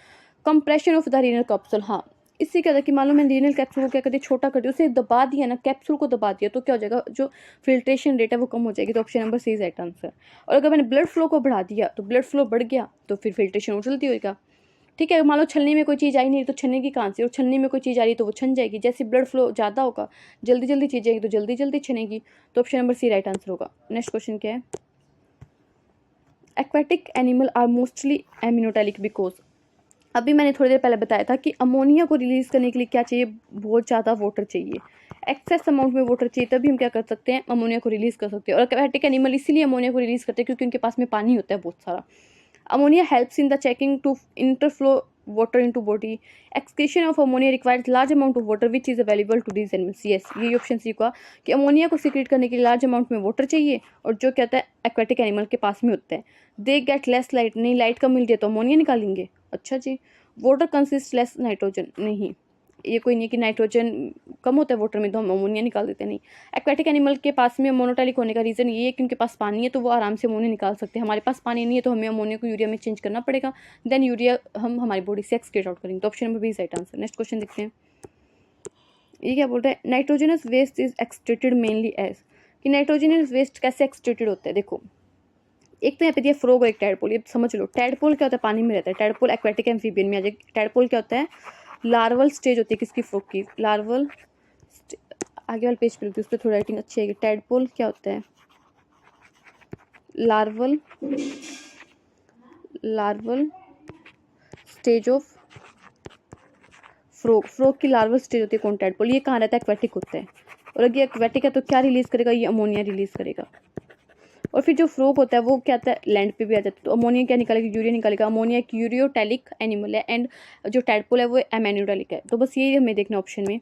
S1: Compression of the renal capsule, हाँ इससे क्या था कि मान लो मैंने रीनल कैप्सूल को क्या कर दिया, छोटा कर दिया, उसे दबा दिया ना, कैप्सूल को दबा दिया, तो क्या हो जाएगा, जो फिल्ट्रेशन रेट है वो कम हो जाएगी, तो option number C is right answer. और अगर मैंने ब्लड फ्लो को बढ़ा दिया तो ब्लड फ्लो बढ़ गया तो फिर फिल्ट्रेशन और जल्दी होगा। ठीक है, मान लो छलनी में कोई चीज़ आई नहीं तो छलनी कहाँ से, और छलनी में कोई चीज़ आ रही है तो वो छन जाएगी। जैसे ब्लड फ्लो ज़्यादा होगा, जल्दी जल्दी चीज़ जाएगी तो जल्दी जल्दी छनेगी। तो option number C right answer होगा। नेक्स्ट क्वेश्चन क्या है, aquatic animal are mostly ammonotelic because, अभी मैंने थोड़ी देर पहले बताया था कि अमोनिया को रिलीज़ करने के लिए क्या चाहिए, बहुत ज़्यादा वाटर चाहिए, एक्सेस अमाउंट में वाटर चाहिए, तभी हम क्या कर सकते हैं, अमोनिया को रिलीज़ कर सकते हैं। और एक्वेटिक एनिमल इसीलिए अमोनिया को रिलीज़ करते हैं क्योंकि उनके पास में पानी होता है बहुत सारा। Ammonia helps in the checking to interflow water into body, excretion of ammonia requires large amount of water which is available to these animals. Yes, ये ऑप्शन सी का कि अमोनिया को सीक्रेट करने के लिए लार्ज अमाउंट में वाटर चाहिए, और जो कहता है एक्वेटिक एनिमल के पास में होता है। दे गेट लेस लाइट, नहीं लाइट कम मिल जाए तो अमोनिया निकालेंगे। अच्छा जी, वाटर कंसिस्ट लेस नाइट्रोजन, नहीं ये कोई नहीं कि नाइट्रोजन कम होता है वाटर में तो हम अमोनिया निकाल देते हैं, नहीं। एक्वेटिक एनिमल के पास में मोनोटैलिक होने का रीज़न ये है कि उनके पास पानी है तो वो आराम से अमोनिया निकाल सकते हैं। हमारे पास पानी नहीं है तो हमें अमोनिया को यूरिया में चेंज करना पड़ेगा, देन यूरिया हम हमारी बॉडी से एक्सक्रीट आउट करेंगे। तो option number B is right answer. Next question देखते हैं, ये क्या बोल रहा है, nitrogenous waste is excreted mainly as, कि नाइट्रोजनस वेस्ट कैसे एक्सट्रेटेड होता है। देखो, एक तो यहाँ पे दिया फ्रॉग और एक टैडपोल, ये समझ लो। टैडपोल क्या होता है, पानी में रहता है। टैडपोल एक्वेटिक एम्फीबियन में आ जाए। टैडपोल क्या होता है, लार्वल स्टेज होती है किसकी, फ्रॉग की, लार्वल। आगे वाले पेज पे लिखती हूँ, उस पर थोड़ी राइटिंग अच्छी आएगी। टैडपोल क्या होता है, larval stage of frog. Frog की लार्वल स्टेज होती है कौन, टैडपोल। ये कहाँ रहता है, एक्वेटिक होता है। और अगर एक्वेटिक है तो क्या रिलीज करेगा, ये अमोनिया रिलीज करेगा। और फिर जो फ्रॉग होता है वो क्या आता है, लैंड पे भी आ जाता है। तो अमोनिया क्या निकालेगा, यूरिया निकालेगा। अमोनिया एक यूरियोटैलिक एनिमल है, एंड जो टैडपोल है वो एमेन्यूटैलिक है। तो बस यही हमें देखना ऑप्शन में,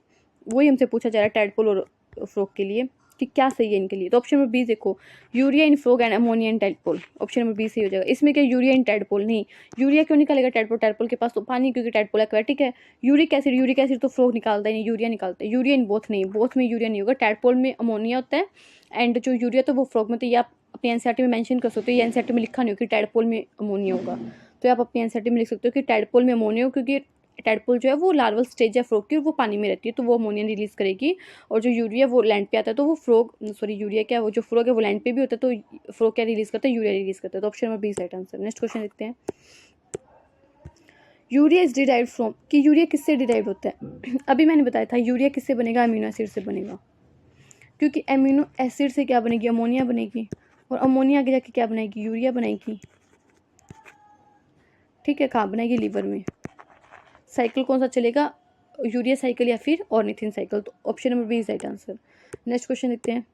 S1: वही हमसे पूछा जा रहा है टैडपोल और फ्रॉग के लिए कि क्या सही है इनके लिए। तो ऑप्शन नंबर बी देखो, urea in frog and ammonia in tadpole, option number B सही हो जाएगा। इसमें क्या यूरिया इन टैडपोल, नहीं यूरिया क्यों निकालेगा टैडपोल, टैडपोल के पास तो पानी, क्योंकि टैडपोल एक्वेटिक है। यूरिक एसिड तो फ्रॉग निकालता है नहीं, यूरिया निकालता है। यूरिया इन बोथ नहीं, बोथ में यूरिया नहीं होगा। टैडपोल में अमोनिया होता है एंड जो यूरिया तो वो फ्रॉग में। तो ये आप अपनी एनसीईआरटी में मेंशन कर सकते हो, ये एनसीईआरटी में लिखा नहीं हो कि टैडपोल में अमोनिया होगा, तो आप अपनी एनसीईआरटी में लिख सकते हो कि टैडपोल में अमोनिया हो, क्योंकि टैडपोल जो है वो लार्वल स्टेज है फ्रॉग की, और वो पानी में रहती है तो वो अमोनिया रिलीज करेगी। और जो यूरिया वो लैंड पे आता है तो वो फ्रॉग, सॉरी यूरिया क्या, वो जो फ्रॉग है वो लैंड पे भी होता है तो फ्रॉग क्या रिलीज करता है, यूरिया रिलीज करता है। तो option number B right answer. Next question देखते हैं, यूरिया इज डिराइव्ड फ्रॉम, कि यूरिया किससे डिराइव होता है। अभी मैंने बताया था यूरिया किससे बनेगा, अमीनो एसिड से बनेगा, क्योंकि अमीनो एसिड से क्या बनेगी, अमोनिया बनेगी, और अमोनिया आगे जाके क्या बनाएगी, यूरिया बनाएगी। ठीक है, कहाँ बनाएगी, लीवर में। साइकिल कौन सा चलेगा, यूरिया साइकिल या फिर ऑर्निथिन साइकिल। तो option number B is right answer. Next question देखते हैं,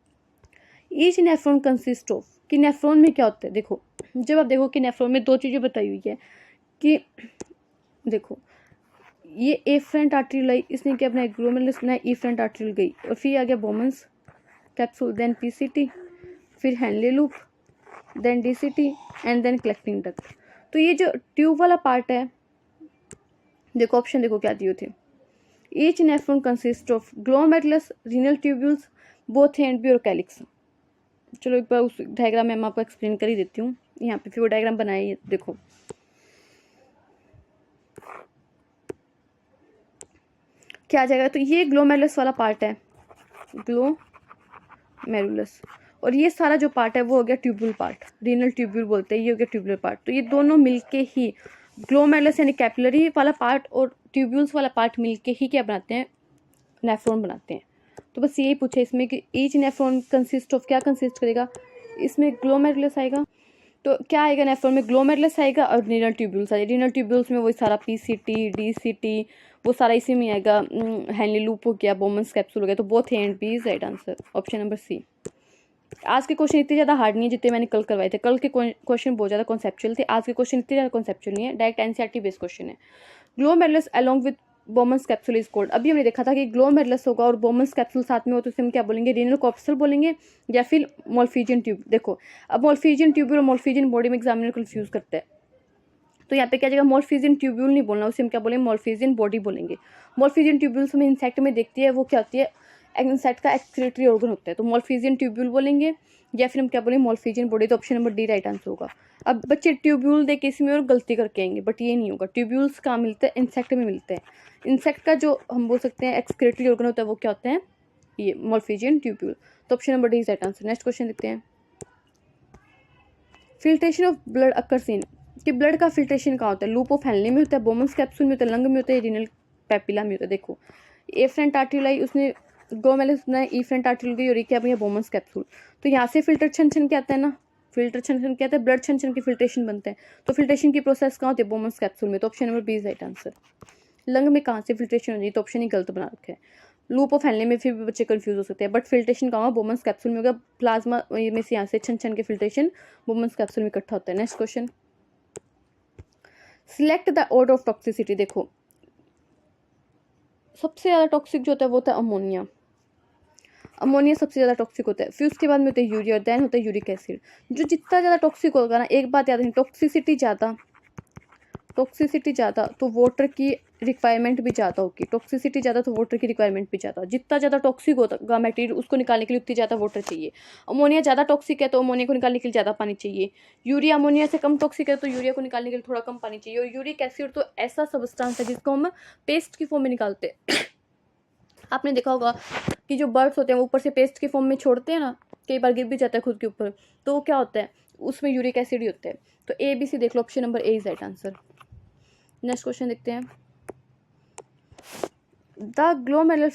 S1: ईच नेफ्रॉन कंसिस्ट ऑफ, कि नेफ्रॉन में क्या होता है। देखो, जब आप देखो कि नेफ्रॉन में दो चीज़ें बताई हुई है कि देखो ये एफरेंट आर्टरियल आई, इसने क्या बनाया, ग्लोमेरुलस बनाया, एफरेंट आर्टरियल गई, और फिर आ गया बोमन्स कैप्सूल, देन पीसीटी, फिर Henle loop, then DCT and then collecting duct. तो ये जो ट्यूब वाला पार्ट है, देखो ऑप्शन देखो क्या दिए थे, each nephron consist of glomerulus, renal tubules, both and B और कैलिक्स। चलो एक बार उस डायग्राम में मैं आपको एक्सप्लेन कर ही देती हूँ। यहाँ पे फिर वो डायग्राम बनाई, देखो क्या आ जाएगा। तो ये ग्लोमेरुलस वाला पार्ट है, ग्लोमेरुलस, और ये सारा जो पार्ट है वो हो गया ट्यूब्यूल पार्ट, रीनल ट्यूब्यूल बोलते हैं, ये हो गया ट्यूबुलर पार्ट। तो ये दोनों मिलके ही ग्लोमेरुलस यानी कैपिलरी वाला पार्ट और ट्यूब्यूल्स वाला पार्ट मिलके ही क्या बनाते हैं, नेफ्रॉन बनाते हैं। तो बस यही पूछे इसमें कि ईच नेफ्रॉन कंसिस्ट ऑफ, क्या कंसिस्ट करेगा, इसमें ग्लोमेरुलस आएगा। तो क्या आएगा नेफ्रॉन में, ग्लोमेरुलस आएगा और रीनल ट्यूब्यूल्स आएगा। रीनल ट्यूब्यूल्स में वही सारा पीसीटी, डीसीटी, वो सारा इसी में आएगा। हेनले लूप हो गया, बोमन्स कैप्सूल हो गया। तो both A and B is right answer, option number C. आज के क्वेश्चन इतने ज़्यादा हार्ड नहीं है जितने मैंने कल करवाए थे। कल के क्वेश्चन बहुत ज़्यादा कॉन्सेप्चुअल थे, आज के क्वेश्चन इतने ज़्यादा कॉन्सेप्चुअल नहीं है, डायरेक्ट एनसीईआरटी बेस्ड क्वेश्चन है। Glomerulus along with Bowman's capsule is cold, अभी हमने देखा था कि ग्लोमेरुलस होगा और बोमन्स कैप्सूल साथ में हो तो हम क्या बोलेंगे, रीनल कॉर्पस्कल बोलेंगे या फिर मोल्फिजियन ट्यूब। देखो अब मोल्फिजियन ट्यूब्यूल और मोल्फिजियन बॉडी में एग्जामिनर कंफ्यूज करते हैं, तो यहाँ पे क्या जाएगा, मोल्फिजियन ट्यूब्यूल नहीं बोलना, उसे हम क्या बोलेंगे, मोल्फिजियन बॉडी बोलेंगे। मोल्फिजियन ट्यूब्यूल्स हमें इंसेक्ट में देखती है, वो क्या होती है, इंसेक्ट का एक्सक्रीटरी ऑर्गन होता है, तो मोल्फिजियन ट्यूब्यूल बोलेंगे या फिर हम क्या बोलेंगे, मोल्फिजियन बॉडी। तो option number D right answer होगा। अब बच्चे ट्यूब्यूल देख के इसमें और गलती करके आएंगे, बट ये नहीं होगा। ट्यूब्यूल्स कहाँ मिलते हैं, इंसेक्ट में मिलते हैं। इंसेक्ट का जो हम बोल सकते हैं एक्सक्रीटरी ऑर्गन होता है वो क्या होता है, ये मोल्फिजियन ट्यूब्यूल। तो option number D is right answer. Next question देखते हैं, filtration of blood occurs in, कि ब्लड का फिल्ट्रेशन कहाँ होता है, लूप ऑफ हेनले में होता है, बोमन्स कैप्सूल में होता है, लंग में होता है, रीनल पेपिला में होता है। देखो एफरेंट आर्टिलाई उसने ग्लोमेरुलस बनाया, ईफरेंट आर्टिलाई और क्या भैया बोमन्स कैप्सूल। तो यहाँ से फिल्टर छन छन के आता है ना, फिल्टर छन छन के आता है, ब्लड छन छन के फिल्ट्रेशन बनता है। तो फिल्ट्रेशन की प्रोसेस कहाँ होती है, बोमन्स कैप्सूल में। तो option number B is right answer. Lung में कहाँ से फिल्ट्रेशन हो जाएगी, तो ऑप्शन ही गलत बना रखा है। लूप ऑफ हेनले में फिर भी बच्चे कंफ्यूज हो सकते हैं, बट फिल्ट्रेशन कहाँ, बोमन्स कैप्सूल में होगा। प्लाज्मा में से यहाँ से छन छन के फिल्ट्रेशन बोमन्स कैप्सूल में इकट्ठा होता है। Next question, select the order of toxicity. देखो सबसे ज़्यादा टॉक्सिक जो होता है वो होता है अमोनिया। अमोनिया सबसे ज़्यादा टॉक्सिक होता है, फिर उसके बाद में होता है यूरिया, और देन होता है यूरिक एसिड। जो जितना ज़्यादा टॉक्सिक होगा ना, एक बात याद रखनी, टॉक्सिसिटी ज़्यादा तो वाटर की रिक्वायरमेंट भी ज़्यादा होगी। टॉक्सिसिटी ज़्यादा तो वाटर की रिक्वायरमेंट भी ज़्यादा। जितना ज़्यादा टॉक्सिक होगा मटेरियल, उसको निकालने के लिए उतनी ज़्यादा वाटर चाहिए। अमोनिया ज़्यादा टॉक्सिक है तो अमोनिया को निकालने के लिए ज़्यादा पानी चाहिए। यूरिया अमोनिया से कम टॉक्सिक है तो यूरिया को निकालने के लिए थोड़ा कम पानी चाहिए। और यूरिक एसिड तो ऐसा सब्सटेंस है जिसको हम पेस्ट की फॉर्म में निकालते हैं। आपने देखा होगा कि जो बर्ड्स होते हैं वो ऊपर से पेस्ट के फॉर्म में छोड़ते हैं ना, कई बार गिर भी जाता है खुद के ऊपर, तो वो क्या होता है, उसमें यूरिक एसिड ही होता है। तो ए बी सी देख लो, option number A is right answer. Next question देखते हैं, the glomerular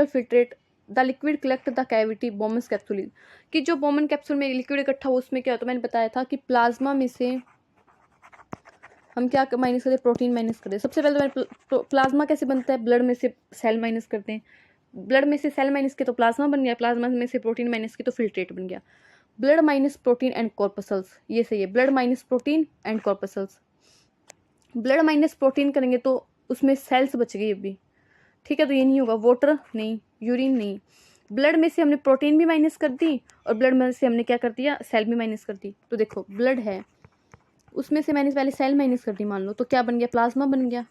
S1: filtrate the liquid collect the cavity Bowman's capsule. कि जो बोमन कैप्सूल में लिक्विड इकट्ठा हो उसमें क्या होता है, मैंने बताया था कि प्लाज्मा में से हम क्या माइनस करते हैं, प्रोटीन माइनस करते हैं। सबसे पहले तो प्लाज्मा कैसे बनता है, ब्लड में से सेल माइनस करते हैं, ब्लड में से सेल माइनस के तो प्लाज्मा बन गया, प्लाज्मा में से प्रोटीन माइनस की तो फिल्ट्रेट बन गया। Blood minus protein and corpuscles, ये सही है, blood minus protein and corpuscles. Blood minus protein करेंगे तो उसमें सेल्स बच गई अभी, ठीक है, तो ये नहीं होगा। वाटर नहीं, यूरिन नहीं, ब्लड में से हमने प्रोटीन भी माइनस कर दी और ब्लड में से हमने क्या कर दिया, सेल भी माइनस कर दी। तो देखो ब्लड है, उसमें से मैंने पहले सेल माइनस कर दी मान लो, तो क्या बन गया, प्लाज्मा बन गया।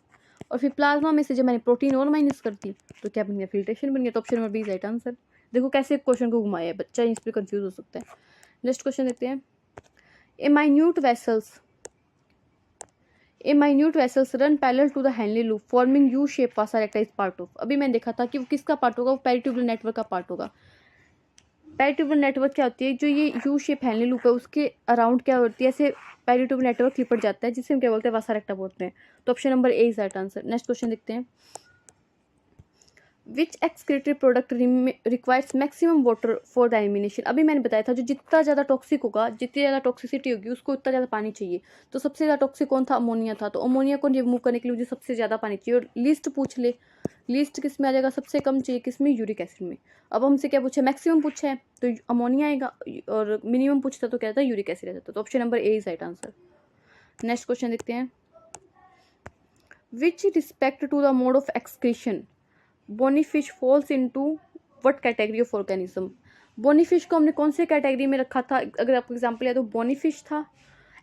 S1: और फिर प्लाज्मा में से जब मैंने प्रोटीन और माइनस कर दी तो क्या बन गया, फिल्ट्रेशन बन गया। तो option number B is right answer. देखो कैसे क्वेश्चन को घुमाया है, बच्चा इस पर कंफ्यूज हो सकता है। नेक्स्ट क्वेश्चन देखते हैं, a minute vessels run parallel to the Henle loop forming U shape vasa recta is part of. अभी मैंने देखा था कि वो किसका पार्ट होगा, वो पेरिट्यूबुलर नेटवर्क का पार्ट होगा। पेरिट्यूबुलर नेटवर्क क्या होती है, जो ये यू शेप हेनले लूप है उसके अराउंड क्या होती है, ऐसे पेरिट्यूबुलर नेटवर्क लिपट जाता है, जिसे हम क्या बोलते हैं, वासा रेक्टा बोलते हैं। तो option number A is right answer. Next question देखते हैं, which excretory product requires maximum water for the elimination. अभी मैंने बताया था जो जितना ज़्यादा टॉक्सिक होगा, जितनी ज़्यादा टॉक्सिसिटी होगी उसको उतना ज़्यादा पानी चाहिए। तो सबसे ज़्यादा टॉक्सिक कौन था, अमोनिया था। तो अमोनिया को रिमूव करने के लिए मुझे सबसे ज़्यादा पानी चाहिए। और लिस्ट पूछ ले, लिस्ट किस में आ जाएगा, सबसे कम चाहिए किस में, यूरिक एसिड में। अब हमसे क्या पूछा है, मैक्सिमम पूछा है तो अमोनिया आएगा, और मिनिमम पूछता तो क्या था, यूरिक एसिड आ जाता। तो option number A is right answer. Next question देखते हैं, which respect to the mode of excretion bony fish falls into what category of organism. Bony fish को हमने कौन से कैटेगरी में रखा था, अगर आपको एग्जांपल है तो बोनी फिश था,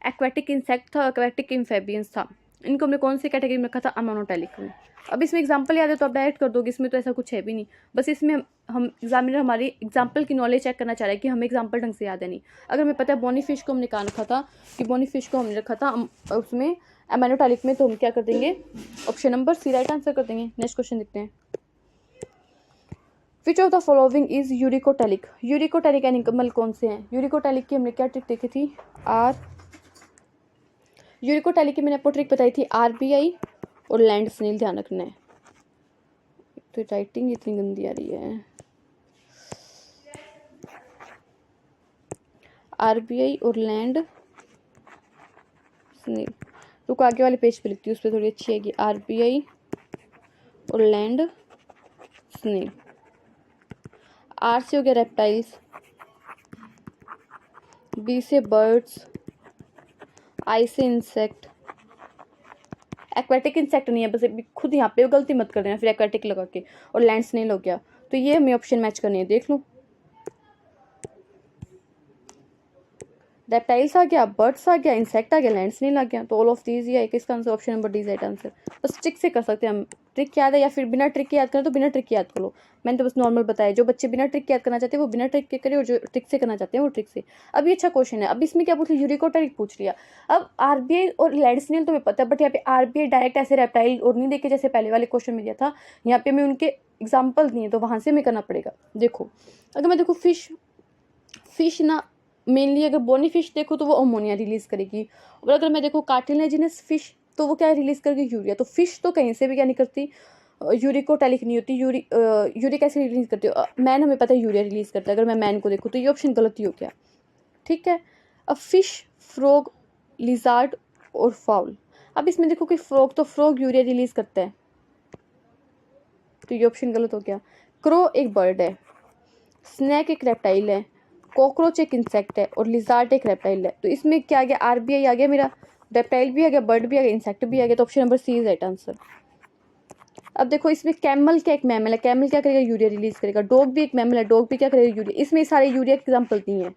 S1: एक्वेटिक इंसेक्ट था, एक्वेटिक एम्फेबियंस था। इनको हमने कौन से कैटेगरी में रखा था, अमोनोटेलिक में। अब इसमें एग्जांपल याद है तो आप डायरेक्ट कर दोगे, इसमें तो ऐसा कुछ है भी नहीं। बस इसमें हम एग्जामिनर हमारी एग्जाम्पल की नॉलेज चेक करना चाह रहे हैं कि हमें एग्जाम्पल ढंग से याद है नहीं। अगर हमें पता है बोनी फिश को हमने कहा रखा था कि बोनी फिश को हमने रखा था उसमें अमोनोटेलिक में, तो हम क्या कर देंगे, option number C right answer कर देंगे। नेक्स्ट क्वेश्चन देखते हैं, which of the following is uricotelic. Uricotelic animal कौन से हैं, यूरिकोटेलिक की हमने क्या ट्रिक देखी थी, यूरिकोटेलिक की मैंने आपको ट्रिक बताई थी, RBI और लैंड स्नेल, ध्यान रखना है। तो राइटिंग इतनी गंदी आ रही है, RBI और लैंड स्नेल। रुको आगे वाले पेज पे लिखती हूँ, उस पर थोड़ी अच्छी आएगी, RBI और लैंड स्नेल। आर से हो गया रेप्टाइल्स, बी से बर्ड्स, आई से इंसेक्ट। एक्वेटिक इंसेक्ट नहीं है, बस खुद यहाँ पे गलती मत कर देना फिर एक्वेटिक लगा के, और लैंड स्नेल हो गया। तो ये हमें ऑप्शन मैच करनी है, देख लो, रेप्टाइल्स आ गया, बर्ड्स आ गया, इंसेक्ट आ गया, लैंड स्नेल आ गया। तो ऑल ऑफ दीज ही है, इसका answer option number D right answer. बस ट्रिक से कर सकते हैं हम, ट्रिक याद है या फिर बिना ट्रिक के याद करें तो बिना ट्रिक के याद करो। मैंने तो बस नॉर्मल बताया, जो बच्चे बिना ट्रिक के याद करना चाहते हैं वो बिना ट्रिक के करें, और जो ट्रिक से करना चाहते हैं वो ट्रिक से। अब ये अच्छा क्वेश्चन है, अब इसमें क्या पूछ लिया, यूरिकोटेलिक पूछ लिया। अब RBI और लैंड स्नेल तो हमें पता है, बट यहाँ पे RBI डायरेक्ट ऐसे रेप्टाइल और नहीं देखे जैसे पहले वाले क्वेश्चन में दिया था, यहाँ पे हमें उनके एग्जाम्पल दिए तो वहाँ से हमें करना पड़ेगा। देखो अगर मैं देखो फिश ना मेनली अगर बोनी फिश देखो तो वो अमोनिया रिलीज करेगी, और अगर मैं देखो कार्टिलेजिनस फिश तो वो क्या रिलीज करेगी, यूरिया। तो फिश तो कहीं से भी क्या नहीं करती, यूरिकोटैलिक नहीं होती, यूरिक एसिड रिलीज करती है। मैन हमें पता है यूरिया रिलीज करता है, अगर मैं मैन को देखूँ तो ये ऑप्शन गलत ही हो गया, ठीक है। अब फिश, फ्रॉग, लिजार्ड और फाउल। अब इसमें देखो कि फ्रॉग, तो फ्रॉग यूरिया रिलीज करता है, तो ये ऑप्शन गलत हो गया। क्रो एक बर्ड है, स्नैक एक रेप्टाइल है, कॉकरोच एक इंसेक्ट है, और लिजार्ड एक रेप्टाइल है। तो इसमें क्या आ गया, आरबीआई आ गया मेरा, रेप्टाइल भी आ गया, बर्ड भी आ गया, इंसेक्ट भी आ गया। तो option number C is right answer. अब देखो इसमें कैमल क्या एक मैमल है, कैमल क्या करेगा, यूरिया रिलीज करेगा। डॉग भी एक मैमल है, डॉग भी क्या करेगा, यूरिया। इसमें सारे यूरिया के एग्जाम्पल नहीं है,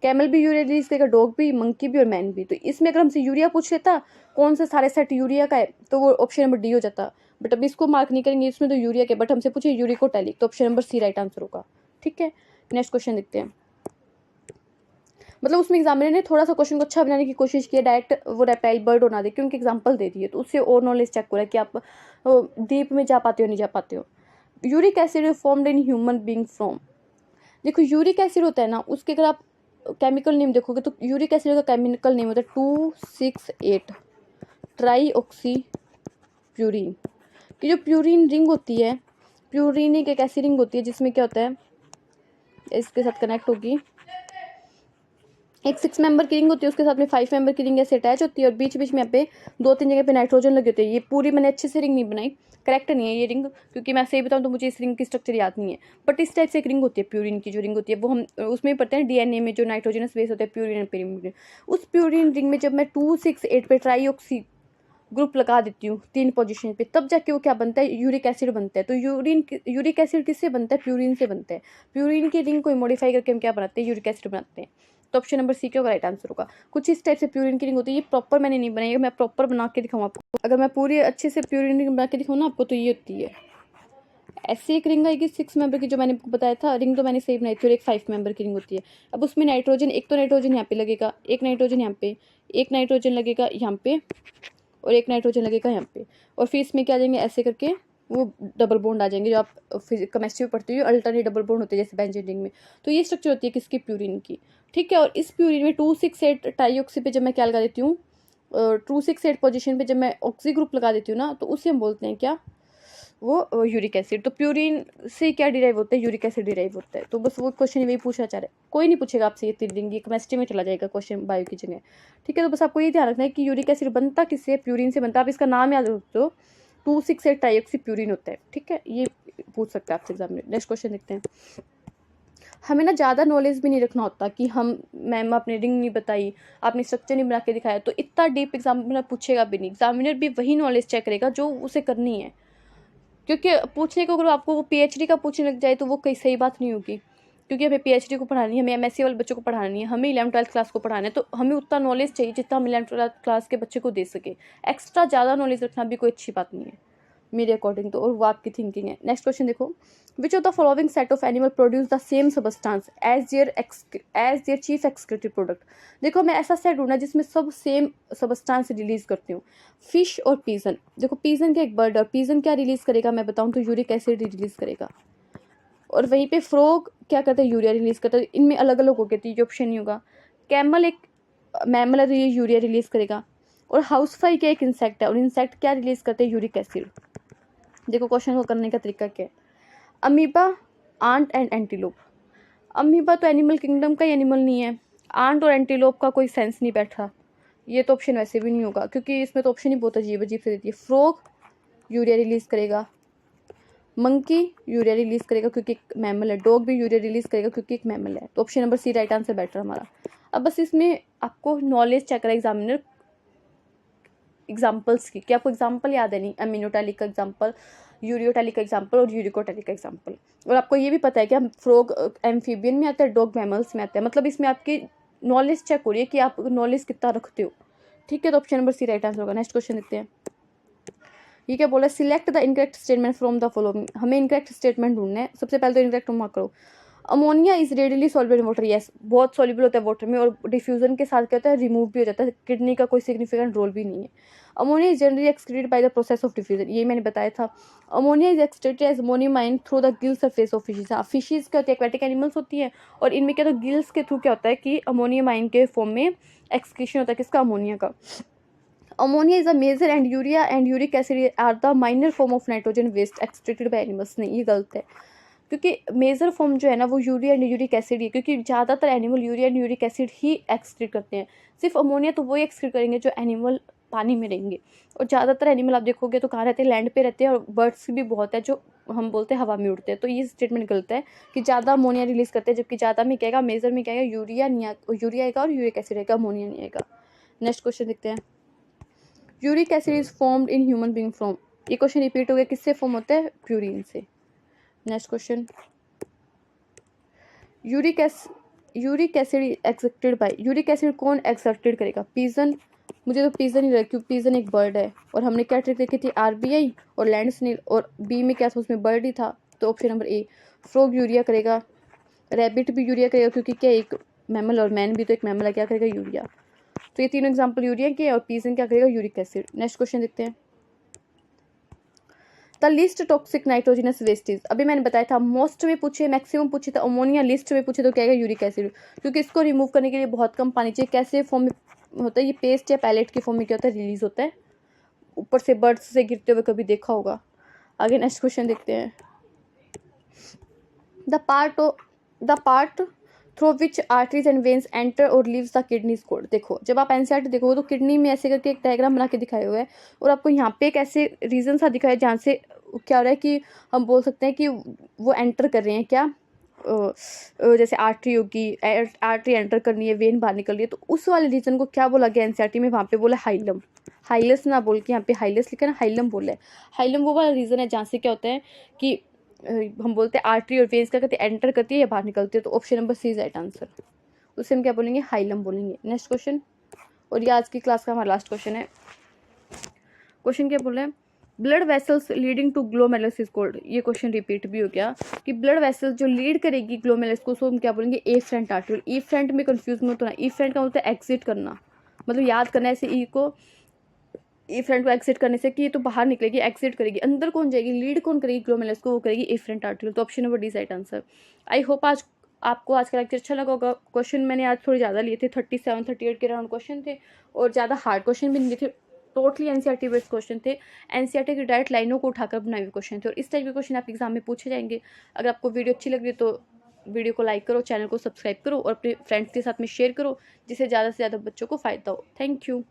S1: कैमल भी यूरिया रिलीज करेगा, डॉग भी, मंकी भी और मैन भी। तो इसमें अगर हमसे यूरिया पूछ लेता कौन से सारे सेट यूरिया का है, तो वो ऑप्शन नंबर डी हो जाता। बट अब इसको मार्क नहीं करेंगे, इसमें तो यूरिया के, बट हमसे पूछे यूरिकोटैलिक, तो option number C right answer होगा, ठीक है। नेक्स्ट क्वेश्चन देखते हैं। मतलब उसमें एग्जामिनर ने थोड़ा सा क्वेश्चन को अच्छा बनाने की कोशिश की है, डायरेक्ट वो रेप्टाइल बर्ड होना दे, क्योंकि एग्जाम्पल दे दिए, तो उससे और नॉलेज चेक हो रहा है कि आप डीप में जा पाते हो नहीं जा पाते हो। Uric acid formed in human being from, देखो यूरिक एसिड होता है ना, उसके अगर आप केमिकल नेम देखोगे तो यूरिक एसिड का केमिकल नेम होता है 268 ट्राई ऑक्सी प्यूरिन। कि जो प्यूरिन रिंग होती है, प्यूरिन एक ऐसी रिंग होती है जिसमें क्या होता है, इसके साथ कनेक्ट होगी, एक 6 मेंबर की रिंग होती है, उसके साथ में 5 मेंबर की रिंग ऐसे अटैच होती है, और बीच बीच में यहाँ पे 2-3 जगह पे नाइट्रोजन लगे होते हैं। ये पूरी मैंने अच्छे से रिंग नहीं बनाई, करेक्ट नहीं है ये रिंग, क्योंकि मैं सही बताऊँ तो मुझे इस रिंग की स्ट्रक्चर याद नहीं है, बट इस टाइप से एक रिंग होती है प्यूरिन की। जो रिंग होती है वो हम उसमें भी पढ़ते हैं डीएनए में, जो नाइट्रोजनस बेस होता है प्यूरिन एंड पेरीमिडिन। उस प्यूरिन रिंग में जब मैं 268 पे ट्राईऑक्सी ग्रुप लगा देती हूँ 3 पोजीशन पे, तब जाके वो क्या बनता है, यूरिक एसिड बनता है। तो यूरिक एसिड किससे बनता है, प्यूरिन से बनता है। प्यूरिन की रिंग को मॉडिफाई करके हम क्या बनाते हैं, यूरिक एसिड बनाते हैं। तो ऑप्शन नंबर सी का राइट आंसर होगा। कुछ इस टाइप से प्यूरिन की रिंग होती है, ये प्रॉपर मैंने नहीं बनाई है, मैं प्रॉपर बना के दिखाऊँ आपको। अगर मैं पूरी अच्छे से प्यूरिन रिंग बना के दिखाऊँ ना आपको, तो ये होती है ऐसी एक रिंग आएगी 6 मेंबर की, जो मैंने आपको बताया था, रिंग तो मैंने सही बनाई थी, और एक 5 मेंबर की रिंग होती है। अब उसमें नाइट्रोजन, एक तो नाइट्रोजन यहाँ पे लगेगा, एक नाइट्रोजन यहाँ पे, एक नाइट्रोजन लगेगा यहाँ पे, और एक नाइट्रोजन लगेगा यहाँ पे, और फिर इसमें क्या आ जाएंगे, ऐसे करके वो डबल बॉन्ड आ जाएंगे, जो आप केमिस्ट्री में पढ़ते हो, अल्टरनेट डबल बॉन्ड होते हैं जैसे बेंजीन रिंग में। तो ये स्ट्रक्चर होती है किसकी, प्यूरिन की, ठीक है। और इस प्यूरिन में 268 ट्राईऑक्सी पे जब मैं क्या लगा देती हूँ, 268 पोजीशन पे जब मैं ऑक्सी ग्रुप लगा देती हूँ ना, तो उसे हम बोलते हैं क्या, वो यूरिक एसिड। तो प्यूरिन से क्या डिराइव होता है, यूरिक एसिड डिराइव होता है। तो बस वो क्वेश्चन वही पूछना चाह रहा है, कोई नहीं पूछेगा आपसे ये 3 रिंग, ये केमिस्ट्री में चला जाएगा क्वेश्चन बायो की जगह, ठीक है। तो बस आपको ये ध्यान रखना है कि यूरिक एसिड बनता किससे, प्यूरिन से बनता है। आप इसका नाम याद रखते हो, 268 ट्राईऑक्सी प्यूरिन होता है, ठीक है। ये पूछ सकते हैं आपसे एग्जाम में। नेक्स्ट क्वेश्चन देखते हैं। हमें ना ज़्यादा नॉलेज भी नहीं रखना होता कि हम, मैम आपने रिंग नहीं बताई, आपने स्ट्रक्चर नहीं बना के दिखाया, तो इतना डीप एग्जामिनर पूछेगा भी नहीं। एग्जामिनर भी वही नॉलेज चेक करेगा जो उसे करनी है, क्योंकि पूछने को अगर आपको वो पीएचडी का पूछने लग जाए तो वो कहीं सही बात नहीं होगी, क्योंकि हमें पीएचडी को पढ़ानी है, हमें एमएससी वाले बच्चों को पढ़ानी है, हमें 11th-12th क्लास को पढ़ाना है, तो हमें उतना नॉलेज चाहिए जितना हम 11th-12th क्लास के बच्चे को दे सके। एक्स्ट्रा ज़्यादा नॉलेज रखना भी कोई अच्छी बात नहीं है मेरे अकॉर्डिंग तो, और वो आपकी थिंकिंग है। नेक्स्ट क्वेश्चन देखो, which of the following set of animal produce the same substance as their chief excretory product. देखो मैं ऐसा सेट ढूंढना जिसमें सब सेम सबस्टांस रिलीज करती हूँ। फिश और पीजन, देखो पीजन क्या एक बर्ड है, पीजन क्या रिलीज करेगा मैं बताऊँ तो यूरिक एसिड रिलीज करेगा, और वहीं पे फ्रॉग क्या करता है, यूरिया रिलीज करता है। इनमें अलग अलग हो गए, तो ये ऑप्शन नहीं होगा। कैमल एक मैमल है, तो ये यूरिया रिलीज करेगा, और हाउस फ्लाई क्या एक इंसेक्ट है, और इंसेक्ट क्या रिलीज करते हैं, यूरिक एसिड। देखो क्वेश्चन को करने का तरीका क्या है। Amoeba, ant and antelope. Amoeba तो एनिमल किंगडम का ही एनिमल नहीं है, आंट और एंटीलोप का कोई सेंस नहीं बैठा, ये तो ऑप्शन वैसे भी नहीं होगा, क्योंकि इसमें तो ऑप्शन ही बहुत अजीब अजीब से देती है। फ्रॉग यूरिया रिलीज करेगा, मंकी यूरिया रिलीज करेगा क्योंकि एक मैमल है, डॉग भी यूरिया रिलीज करेगा क्योंकि एक मैमल है। तो option number C right answer better हमारा। अब बस इसमें आपको नॉलेज चेक करें एग्जामिनर एग्जाम्पल्स की, कि आपको एग्जाम्पल याद है नहीं, अमीनोटैलिक का एग्जाम्पल, यूरियोटैलिक का एग्जाम्पल और यूरिकोटैलिक का एग्जाम्पल। और आपको ये भी पता है कि हम फ्रॉग एम्फीबियन में आता है, डॉग मैमल्स में आता है, मतलब इसमें आपकी नॉलेज चेक हो रही है कि आप नॉलेज कितना रखते हो, ठीक है। तो option number C right answer होगा। नेक्स्ट क्वेश्चन देखते हैं। ये क्या बोला, select the incorrect statement from the following. हमें इनकरेक्ट स्टेटमेंट ढूंढना है। सबसे पहले तो इनकरेक्ट मार्क करो। Ammonia is readily soluble in water, yes बहुत सॉल्युबल होता है वाटर में, और डिफ्यूजन के साथ क्या होता है, रिमूव भी हो जाता है, किडनी का कोई सिग्निफिकेंट रोल भी नहीं है। Ammonia is generally excreted by the process of diffusion, ये मैंने बताया था। Ammonia is excreted as ammonium ion through the gill surface of fishes. हाँ, फिशेज क्या होती है, एक्वेटिक एनिमल्स होती हैं, और इनमें क्या तो गिल्स के थ्रू क्या होता है कि अमोनियमाइन के फॉर्म में एक्सक्रीशन होता है, किसका, अमोनिया का। Ammonia is a major and urea and uric acid are the minor form of nitrogen waste excreted by animals. नहीं, ये गलत है, क्योंकि मेजर फॉर्म जो है ना वो यूरिया एंड यूरिक एसिड ही है, क्योंकि ज़्यादातर animal urea and uric acid he excrete करते हैं। सिर्फ अमोनिया तो वही एक्सक्रीट करेंगे जो एनिमल पानी में रहेंगे, और ज़्यादातर एनिमल आप देखोगे तो कहाँ रहते हैं, लैंड पे रहते हैं, और बर्ड्स भी बहुत है जो हम बोलते हैं हवा में उड़ते हैं। तो ये स्टेटमेंट गलत है कि ज़्यादा अमोनिया रिलीज करते हैं, जबकि ज़्यादा में क्या आएगा, मेजर में क्या आएगा, यूरिया नहीं यूरिया आएगा और यूरिक एसिड आएगा, अमोनिया नहीं आएगा। नेक्स्ट क्वेश्चन देखते हैं। Uric acid is formed in human being from, ये क्वेश्चन रिपीट हो गया, किससे फॉर्म होता है, प्यूरिन से। Next question, uric acid exerted by, uric acid कौन एक्सर्टेड करेगा, पीजन। मुझे तो पीजन ही लगा, क्योंकि पीजन एक बर्ड है, और हमने क्या ट्रिक देखी थी, आरबीआई और लैंड स्नेल, और बी में क्या था, उसमें बर्ड ही था, तो ऑप्शन नंबर ए। फ्रॉग यूरिया करेगा, रैबिट भी यूरिया करेगा, क्योंकि क्या एक मैमल, और मैन भी तो एक मैमल है, क्या करेगा, यूरिया। तो ये तीनों एग्जाम्पल यूरिया के, और पीजन क्या करेगा, यूरिक एसिड। नेक्स्ट क्वेश्चन देखते हैं। The list toxic nitrogenous wastage, अभी मैंने बताया था, मोस्ट में पूछे, मैक्सिमम पूछे तो अमोनिया, लिस्ट में पूछे तो क्या है, यूरिक एसिड, क्योंकि इसको रिमूव करने के लिए बहुत कम पानी चाहिए। कैसे फॉर्म में होता है, ये पेस्ट या पैलेट की फॉर्म में क्या होता है, रिलीज होता है, ऊपर से बर्ड्स से गिरते हुए कभी देखा होगा। आगे नेक्स्ट क्वेश्चन देखते हैं। The part through which arteries and veins enter और लीव्स द किडनी कोड। देखो, जब आप एनसीईआरटी देखोगे तो किडनी में ऐसे करके एक डायग्राम बना के दिखाए हुए है, और आपको यहाँ पे एक ऐसे रीजन सा दिखाया है जहाँ से क्या हो रहा है कि हम बोल सकते हैं कि वो एंटर कर रहे हैं, क्या जैसे आर्टरी होगी, आर्टरी एंटर करनी है, वेन बाहर निकल रही है, तो उस वाले रीजन को क्या बोला गया एनसीईआरटी में, वहाँ पे बोला हाइलम। हाइलस ना बोल के यहाँ पे हाइलस लिखा ना, हाइलम बोला है। हाइलम वो वाला रीजन है जहाँ से क्या होता है कि हम बोलते हैं आर्टरी और वेन्स क्या करती है, एंटर करती है या बाहर निकलती है, तो option number C is right answer. उसे हम क्या बोलेंगे, हाइलम बोलेंगे। नेक्स्ट क्वेश्चन, और ये आज की क्लास का हमारा लास्ट क्वेश्चन है। क्वेश्चन क्या बोल रहे हैं, blood vessels leading to glomerulus is called, ये क्वेश्चन रिपीट भी हो गया कि ब्लड वेसल्स जो लीड करेगी ग्लोमेरुलस को, उसको हम क्या बोलेंगे, एफ्रेंट आर्टरी। एफ्रेंट में कंफ्यूज मत होना, एफ्रेंट का मतलब एग्जिट करना, मतलब याद करना ऐसे ई को, एफ्रेंट को एक्सिट करने से कि ये तो बाहर निकलेगी, एक्सिट करेगी, अंदर कौन जाएगी, लीड कौन करेगी ग्लोमेरुलस को, वो करेगी एफ्रेंट आर्टरी। तो option number D right answer. I hope आज आपको आज का लेक्चर अच्छा लगा होगा। क्वेश्चन मैंने आज थोड़े ज़्यादा लिए थे, 37-38 के अराउंड क्वेश्चन थे, और ज़्यादा हार्ड क्वेश्चन भी नहीं थे, टोटली एनसीईआरटी बेस्ड क्वेश्चन थे, एनसीईआरटी की डायरेक्ट लाइनों को उठाकर बनाए हुए क्वेश्चन थे, और इस टाइप के क्वेश्चन आपके एग्जाम में पूछे जाएंगे। अगर आपको वीडियो अच्छी लग रही है तो वीडियो को लाइक करो, चैनल को सब्सक्राइब करो, और अपने फ्रेंड्स के साथ में शेयर करो, जिससे ज़्यादा से ज़्यादा बच्चों को फ़ायदा हो। Thank you.